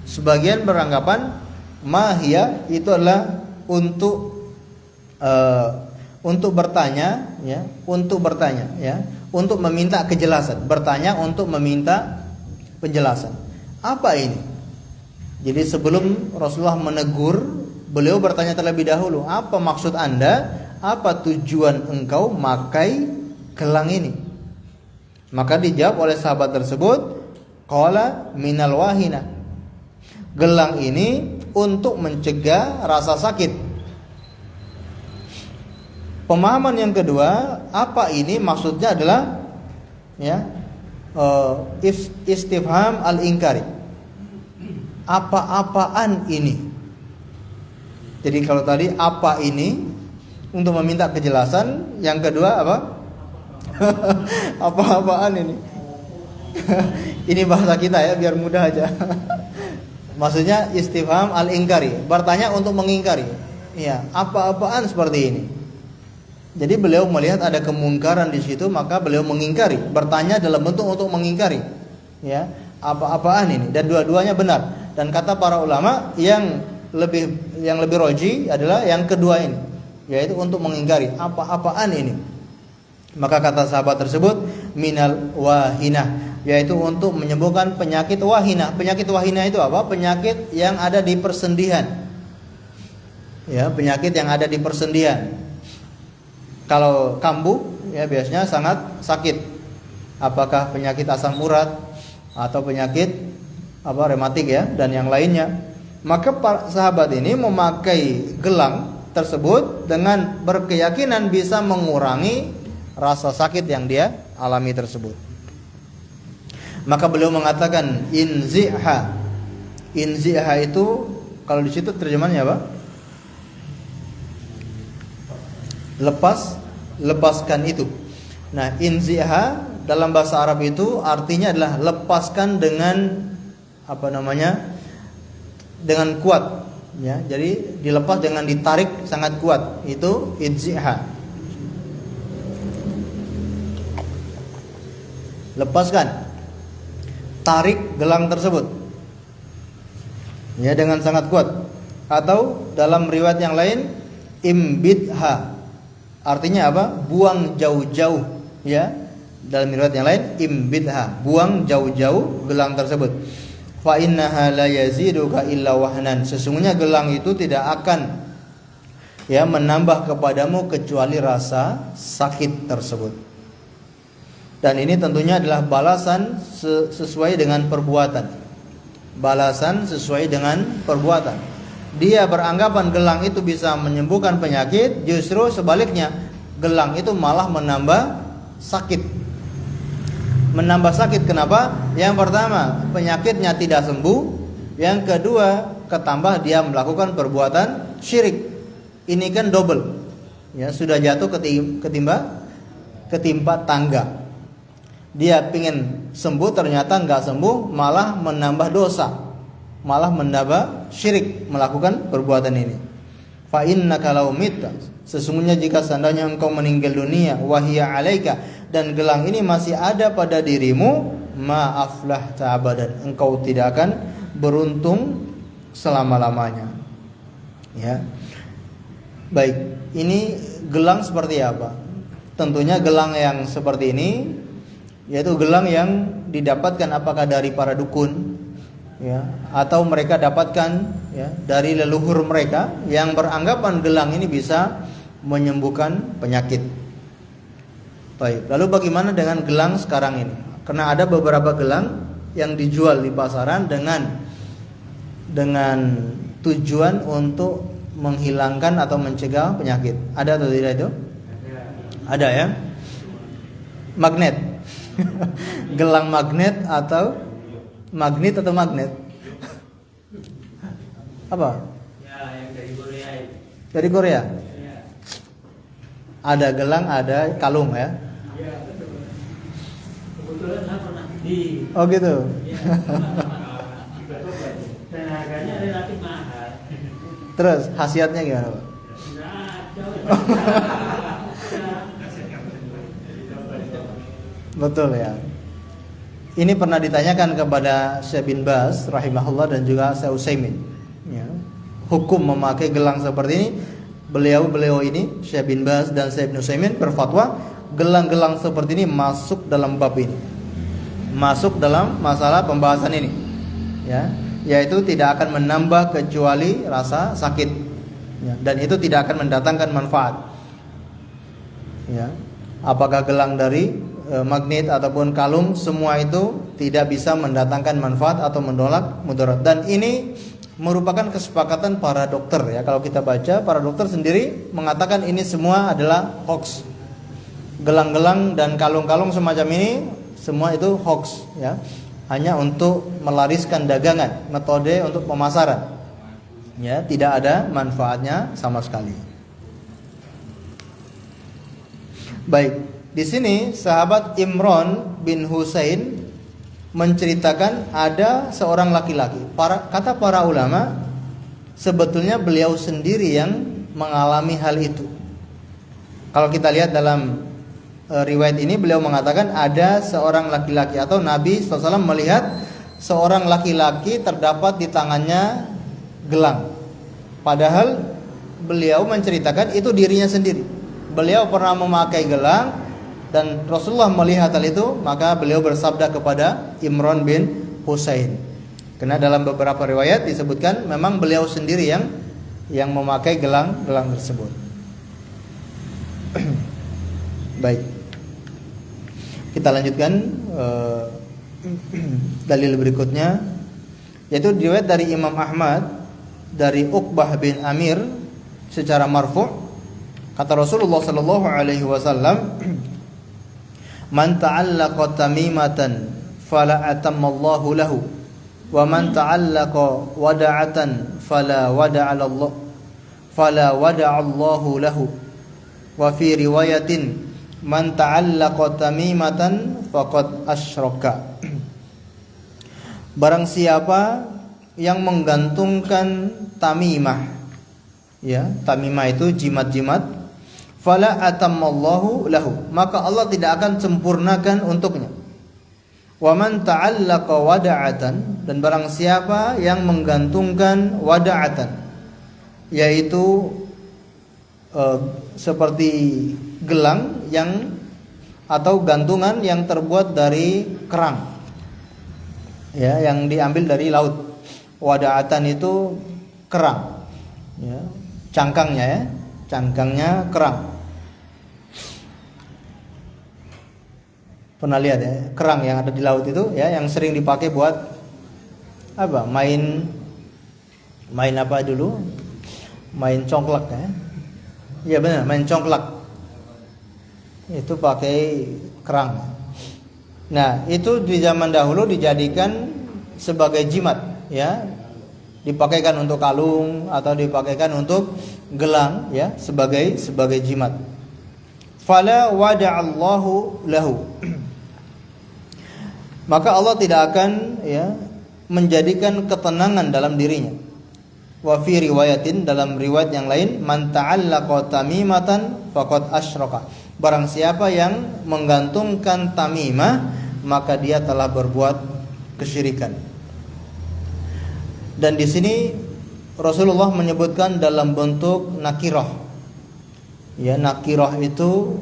Sebagian beranggapan mahiyah itu adalah untuk bertanya, ya, untuk bertanya, ya, untuk meminta kejelasan, bertanya untuk meminta penjelasan. Apa ini? Jadi sebelum Rasulullah menegur, beliau bertanya terlebih dahulu, apa maksud Anda? Apa tujuan engkau makai gelang ini? Maka dijawab oleh sahabat tersebut, qala minal wahina. Gelang ini untuk mencegah rasa sakit. Pemahaman yang kedua, apa ini? Maksudnya adalah, ya, istifham al-inkari. Apa-apaan ini? Jadi kalau tadi apa ini untuk meminta kejelasan, yang kedua apa? Apa-apaan ini? Ini bahasa kita, ya, biar mudah aja. Maksudnya istifham al-inkari, bertanya untuk mengingkari. Ya, apa-apaan seperti ini? Jadi beliau melihat ada kemungkaran di situ, maka beliau mengingkari, bertanya dalam bentuk untuk mengingkari. Ya, apa-apaan ini? Dan dua-duanya benar. Dan kata para ulama yang lebih roji adalah yang kedua ini, yaitu untuk mengingkari, apa-apaan ini? Maka kata sahabat tersebut minal wahinah, yaitu untuk menyembuhkan penyakit wahinah. Penyakit wahinah itu apa? Penyakit yang ada di persendian. Ya, penyakit yang ada di persendian. Kalau kambuh, ya, biasanya sangat sakit. Apakah penyakit asam urat atau penyakit rematik, ya, dan yang lainnya. Maka para sahabat ini memakai gelang tersebut dengan berkeyakinan bisa mengurangi rasa sakit yang dia alami tersebut. Maka beliau mengatakan inzi'ha. Inzi'ha itu kalau di situ terjemahannya apa? Lepaskan itu. Nah, inzi'ha dalam bahasa Arab itu artinya adalah lepaskan dengan dengan kuat, ya. Jadi dilepas dengan ditarik sangat kuat, itu inzi'ha. Lepaskan, tarik gelang tersebut, ya, dengan sangat kuat. Atau dalam riwayat yang lain imbidha, artinya apa? Buang jauh-jauh, ya. Dalam riwayat yang lain imbidha, buang jauh-jauh gelang tersebut. Fa innaha la yaziduka illa wahnan. Sesungguhnya gelang itu tidak akan, ya, menambah kepadamu kecuali rasa sakit tersebut. Dan ini tentunya adalah balasan sesuai dengan perbuatan. Balasan sesuai dengan perbuatan. Dia beranggapan gelang itu bisa menyembuhkan penyakit, justru sebaliknya, gelang itu malah menambah sakit. Menambah sakit kenapa? Yang pertama, penyakitnya tidak sembuh. Yang kedua, ketambah dia melakukan perbuatan syirik. Ini kan double. Ya, sudah jatuh ketimpa tangga. Dia pingin sembuh, ternyata nggak sembuh, malah menambah dosa, malah menambah syirik melakukan perbuatan ini. Fa innaka law mitta, sesungguhnya jika seandainya engkau meninggal dunia, wahia alaika, dan gelang ini masih ada pada dirimu, ma aflahta abadan, engkau tidak akan beruntung selama-lamanya. Ya. Baik, ini gelang seperti apa? Tentunya gelang yang seperti ini, yaitu gelang yang didapatkan apakah dari para dukun, ya, atau mereka dapatkan, ya, dari leluhur mereka yang beranggapan gelang ini bisa menyembuhkan penyakit. Baik, lalu bagaimana dengan gelang sekarang ini? Karena ada beberapa gelang yang dijual di pasaran dengan tujuan untuk menghilangkan atau mencegah penyakit. Ada atau tidak itu? Ada ya. Magnet. Gelang magnet atau magnet apa? Ya, yang dari Korea itu. Dari Korea. Ya. Ada gelang, ada kalung ya. Ya, betul. Kebetulan saya pernah di. Oh gitu. Ya. Dan harganya relatif mahal. Terus khasiatnya gimana, Pak? Nah, jauh. Betul ya. Ini pernah ditanyakan kepada Syekh bin Baz rahimahullah dan juga Syekh Utsaimin, ya. Hukum memakai gelang seperti ini, beliau ini Syekh bin Baz dan Syekh Utsaimin berfatwa gelang-gelang seperti ini masuk dalam bab ini. Masuk dalam masalah pembahasan ini. Ya, yaitu tidak akan menambah kecuali rasa sakit. Ya, dan itu tidak akan mendatangkan manfaat. Ya. Apakah gelang dari magnet ataupun kalung, semua itu tidak bisa mendatangkan manfaat atau menolak mudarat. Dan ini merupakan kesepakatan para dokter ya. Kalau kita baca, para dokter sendiri mengatakan ini semua adalah hoax. Gelang-gelang dan kalung-kalung semacam ini semua itu hoax ya. Hanya untuk melariskan dagangan, metode untuk pemasaran. Ya, tidak ada manfaatnya sama sekali. Baik. Di sini sahabat Imran bin Husain menceritakan ada seorang laki-laki. Kata para ulama, sebetulnya beliau sendiri yang mengalami hal itu. Kalau kita lihat dalam riwayat ini, beliau mengatakan ada seorang laki-laki, atau Nabi SAW melihat seorang laki-laki terdapat di tangannya gelang. Padahal beliau menceritakan itu dirinya sendiri. Beliau pernah memakai gelang dan Rasulullah melihat hal itu, maka beliau bersabda kepada Imran bin Husain. Karena dalam beberapa riwayat disebutkan memang beliau sendiri yang memakai gelang-gelang tersebut. Baik. Kita lanjutkan dalil berikutnya, yaitu riwayat dari Imam Ahmad dari Uqbah bin Amir secara marfu', kata Rasulullah sallallahu alaihi wasallam, man ta'allaqa tamimatan fala atammallahu lahu wa man ta'allaqa wada'atan fala wada'allahu lahu wa fi riwayatin man ta'allaqa tamimatan faqad asyraka. Barang siapa yang menggantungkan tamimah, ya, tamimah itu jimat-jimat, fala atammallahu lahu, maka Allah tidak akan sempurnakan untuknya. Wa man ta'allaqa wada'atan, dan barang siapa yang menggantungkan wada'atan, yaitu seperti gelang yang atau gantungan yang terbuat dari kerang, ya, yang diambil dari laut. Wada'atan itu kerang, ya, cangkangnya kerang. Pernah lihat ya, kerang yang ada di laut itu ya, yang sering dipakai buat apa? Main apa dulu? Main congklak ya. Iya benar, main congklak. Itu pakai kerang. Nah, itu di zaman dahulu dijadikan sebagai jimat ya. Dipakaikan untuk kalung atau dipakaikan untuk gelang ya, sebagai jimat. Fala wada'allahu lahu. Maka Allah tidak akan ya menjadikan ketenangan dalam dirinya. Wa fi riwayatin, dalam riwayat yang lain, man ta'allaqa tamimatan faqad asyraka. Barang siapa yang menggantungkan tamimah, maka dia telah berbuat kesyirikan. Dan di sini Rasulullah menyebutkan dalam bentuk nakirah. Ya, nakirah itu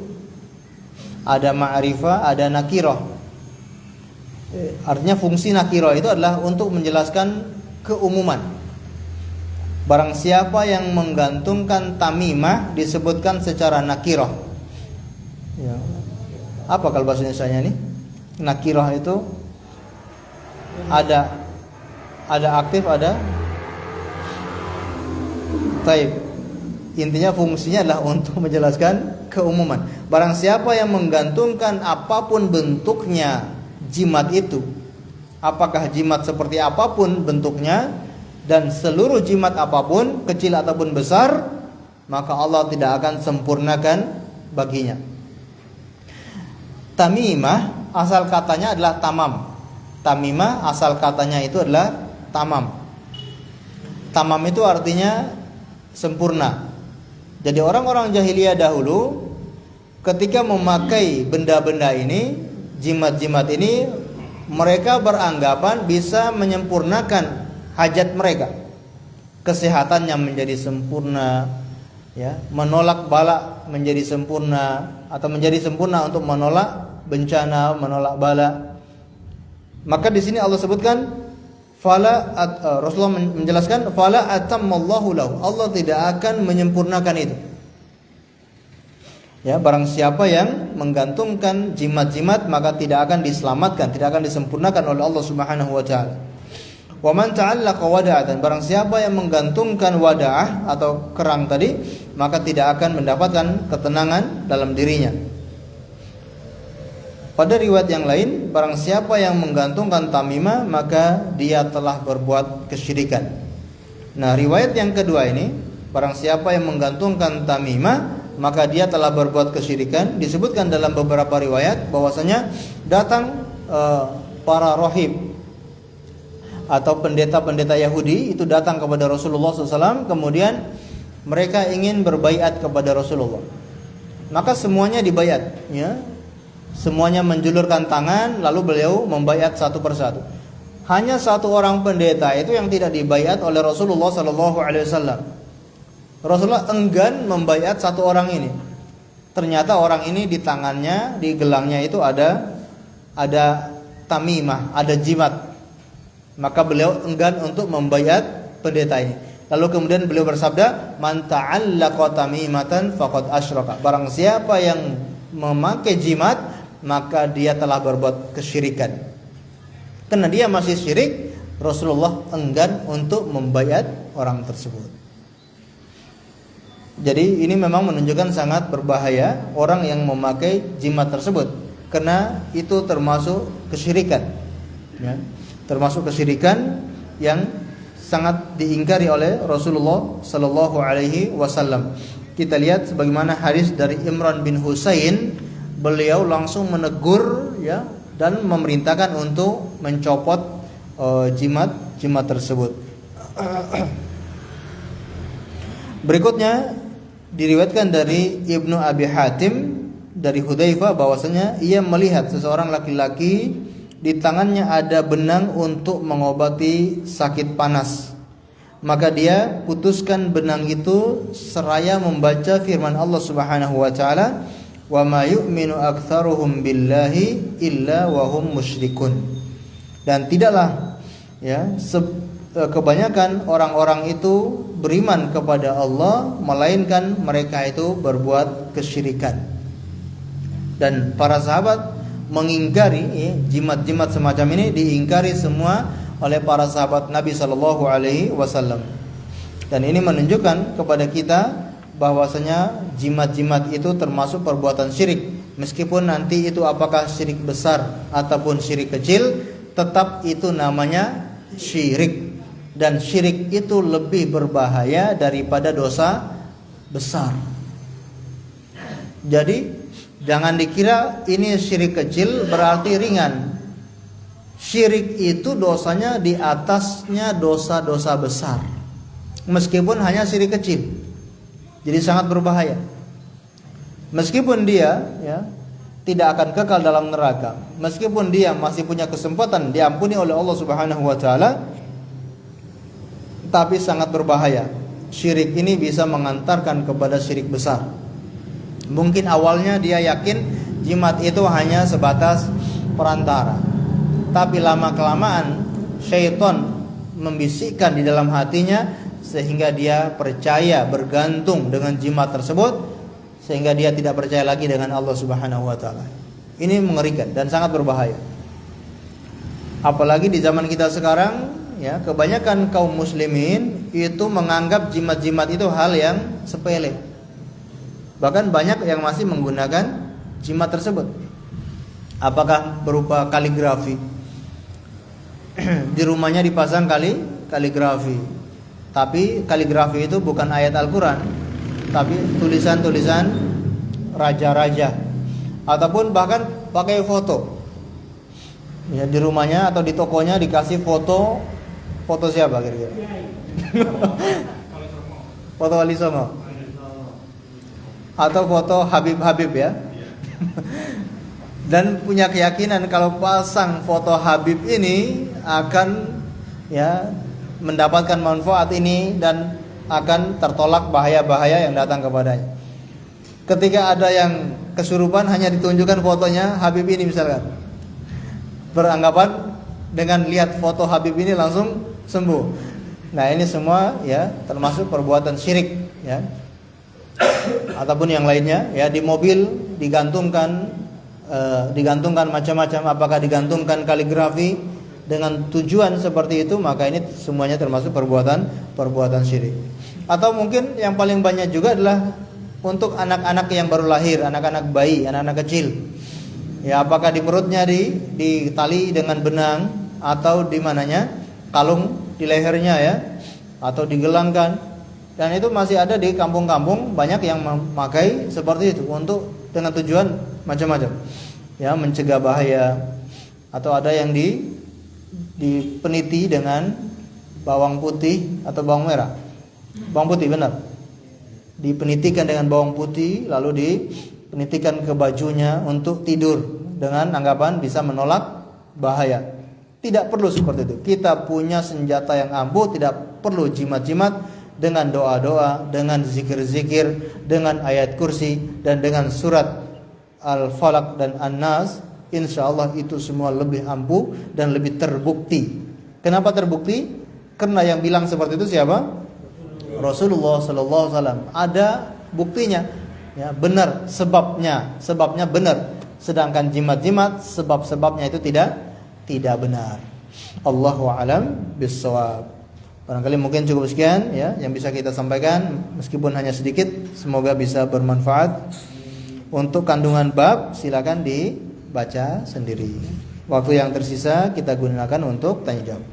ada ma'rifah, ada nakirah. Artinya fungsi nakirah itu adalah untuk menjelaskan keumuman. Barang siapa yang menggantungkan tamimah disebutkan secara nakirah. Ya. Apa kalau bahasa Indonesianya nih? Nakirah itu ada aktif, ada taib. Intinya fungsinya adalah untuk menjelaskan keumuman. Barang siapa yang menggantungkan apapun bentuknya jimat itu, apakah jimat seperti apapun bentuknya, dan seluruh jimat apapun, kecil ataupun besar, maka Allah tidak akan sempurnakan baginya. Tamimah asal katanya adalah tamam. Tamimah asal katanya itu adalah tamam. Tamam itu artinya sempurna. Jadi orang-orang jahiliyah dahulu ketika memakai benda-benda ini, jimat-jimat ini, mereka beranggapan bisa menyempurnakan hajat mereka. Kesehatannya menjadi sempurna, ya, menolak bala menjadi sempurna, atau menjadi sempurna untuk menolak bencana, menolak bala. Maka di sini Allah sebutkan Rasulullah menjelaskan fala atammallahu lahu. Allah tidak akan menyempurnakan itu. Ya, barang siapa yang menggantungkan jimat-jimat maka tidak akan diselamatkan, tidak akan disempurnakan oleh Allah Subhanahu wa taala. Wa man ta'allaqa wada'atan, barang siapa yang menggantungkan wada'ah atau kerang tadi, maka tidak akan mendapatkan ketenangan dalam dirinya. Pada riwayat yang lain, barang siapa yang menggantungkan tamimah maka dia telah berbuat kesyirikan. Nah, riwayat yang kedua ini, barang siapa yang menggantungkan tamimah maka dia telah berbuat kesyirikan. Disebutkan dalam beberapa riwayat bahwasanya datang para rahib atau pendeta-pendeta Yahudi itu datang kepada Rasulullah SAW, kemudian mereka ingin berbaiat kepada Rasulullah. Maka semuanya dibaiat, ya. Semuanya menjulurkan tangan, lalu beliau membaiat satu persatu. Hanya satu orang pendeta itu yang tidak dibaiat oleh Rasulullah SAW. Rasulullah enggan membaiat satu orang ini. Ternyata orang ini di tangannya, di gelangnya itu ada tamimah, ada jimat. Maka beliau enggan untuk membaiat pendeta ini. Lalu kemudian beliau bersabda, "Man ta'allaqa tamimatan faqad asyraka." Barang siapa yang memakai jimat, maka dia telah berbuat kesyirikan. Karena dia masih syirik, Rasulullah enggan untuk membaiat orang tersebut. Jadi ini memang menunjukkan sangat berbahaya orang yang memakai jimat tersebut, karena itu termasuk kesyirikan, ya, termasuk kesyirikan yang sangat diingkari oleh Rasulullah Sallallahu Alaihi Wasallam. Kita lihat sebagaimana hadis dari Imran bin Husain, beliau langsung menegur, ya, dan memerintahkan untuk mencopot jimat tersebut. Berikutnya diriwayatkan dari Ibnu Abi Hatim dari Hudzaifah bahwasanya ia melihat seseorang laki-laki di tangannya ada benang untuk mengobati sakit panas. Maka dia putuskan benang itu seraya membaca firman Allah Subhanahu wa taala, "Wa ma yu'minu aktsaruhum billahi illa wa hum musyrikun." Dan tidaklah, ya, kebanyakan orang-orang itu beriman kepada Allah melainkan mereka itu berbuat kesyirikan. Dan para sahabat mengingkari jimat-jimat semacam ini diingkari semua oleh para sahabat Nabi sallallahu alaihi wasallam. Dan ini menunjukkan kepada kita bahwasanya jimat-jimat itu termasuk perbuatan syirik. Meskipun nanti itu apakah syirik besar ataupun syirik kecil, tetap itu namanya syirik. Dan syirik itu lebih berbahaya daripada dosa besar. Jadi jangan dikira ini syirik kecil berarti ringan. Syirik itu dosanya di atasnya dosa-dosa besar, meskipun hanya syirik kecil. Jadi sangat berbahaya. Meskipun dia tidak akan kekal dalam neraka, meskipun dia masih punya kesempatan diampuni oleh Allah Subhanahu wa taala, tapi sangat berbahaya. Syirik ini bisa mengantarkan kepada syirik besar. Mungkin awalnya dia yakin jimat itu hanya sebatas perantara, tapi lama-kelamaan syaitan membisikkan di dalam hatinya sehingga dia percaya, bergantung dengan jimat tersebut, sehingga dia tidak percaya lagi dengan Allah Subhanahu wa taala. Ini mengerikan dan sangat berbahaya. Apalagi di zaman kita sekarang, kebanyakan kaum muslimin itu menganggap jimat-jimat itu hal yang sepele. Bahkan banyak yang masih menggunakan jimat tersebut. Apakah berupa kaligrafi? Di rumahnya dipasang kaligrafi. Tapi kaligrafi itu bukan ayat Al-Quran, tapi tulisan-tulisan raja-raja. Ataupun bahkan pakai foto. Di rumahnya atau di tokonya dikasih foto siapa kira-kira? Foto Wali Songo. Atau foto Habib ya. Dan punya keyakinan kalau pasang foto Habib ini akan mendapatkan manfaat ini dan akan tertolak bahaya-bahaya yang datang kepadanya. Ketika ada yang kesurupan hanya ditunjukkan fotonya Habib ini misalkan, beranggapan dengan lihat foto Habib ini langsung sembuh. Nah, ini semua termasuk perbuatan syirik ataupun yang lainnya. Di mobil digantungkan macam-macam, apakah digantungkan kaligrafi dengan tujuan seperti itu, maka ini semuanya termasuk perbuatan syirik. Atau mungkin yang paling banyak juga adalah untuk anak-anak yang baru lahir, anak-anak bayi, anak-anak kecil. Apakah di perutnya ditali dengan benang atau di mananya, kalung di lehernya atau digelangkan. Dan itu masih ada di kampung-kampung, banyak yang memakai seperti itu untuk dengan tujuan macam-macam. Mencegah bahaya. Atau ada yang dipeniti dengan bawang putih atau bawang merah. Bawang putih benar. Dipenitikan dengan bawang putih, lalu dipenitikan ke bajunya untuk tidur dengan anggapan bisa menolak bahaya. Tidak perlu seperti itu. Kita punya senjata yang ampuh, tidak perlu jimat-jimat. Dengan doa-doa, dengan zikir-zikir, dengan ayat kursi, dan dengan surat Al-Falaq dan An-Nas, insyaallah itu semua lebih ampuh dan lebih terbukti. Kenapa terbukti? Karena yang bilang seperti itu siapa? Rasulullah sallallahu alaihi wasallam. Ada buktinya. Benar sebabnya benar. Sedangkan jimat-jimat sebab-sebabnya itu tidak benar. Allahu a'lam bissawab. Barangkali mungkin cukup sekian yang bisa kita sampaikan, meskipun hanya sedikit, semoga bisa bermanfaat. Untuk kandungan bab silakan dibaca sendiri. Waktu yang tersisa kita gunakan untuk tanya jawab.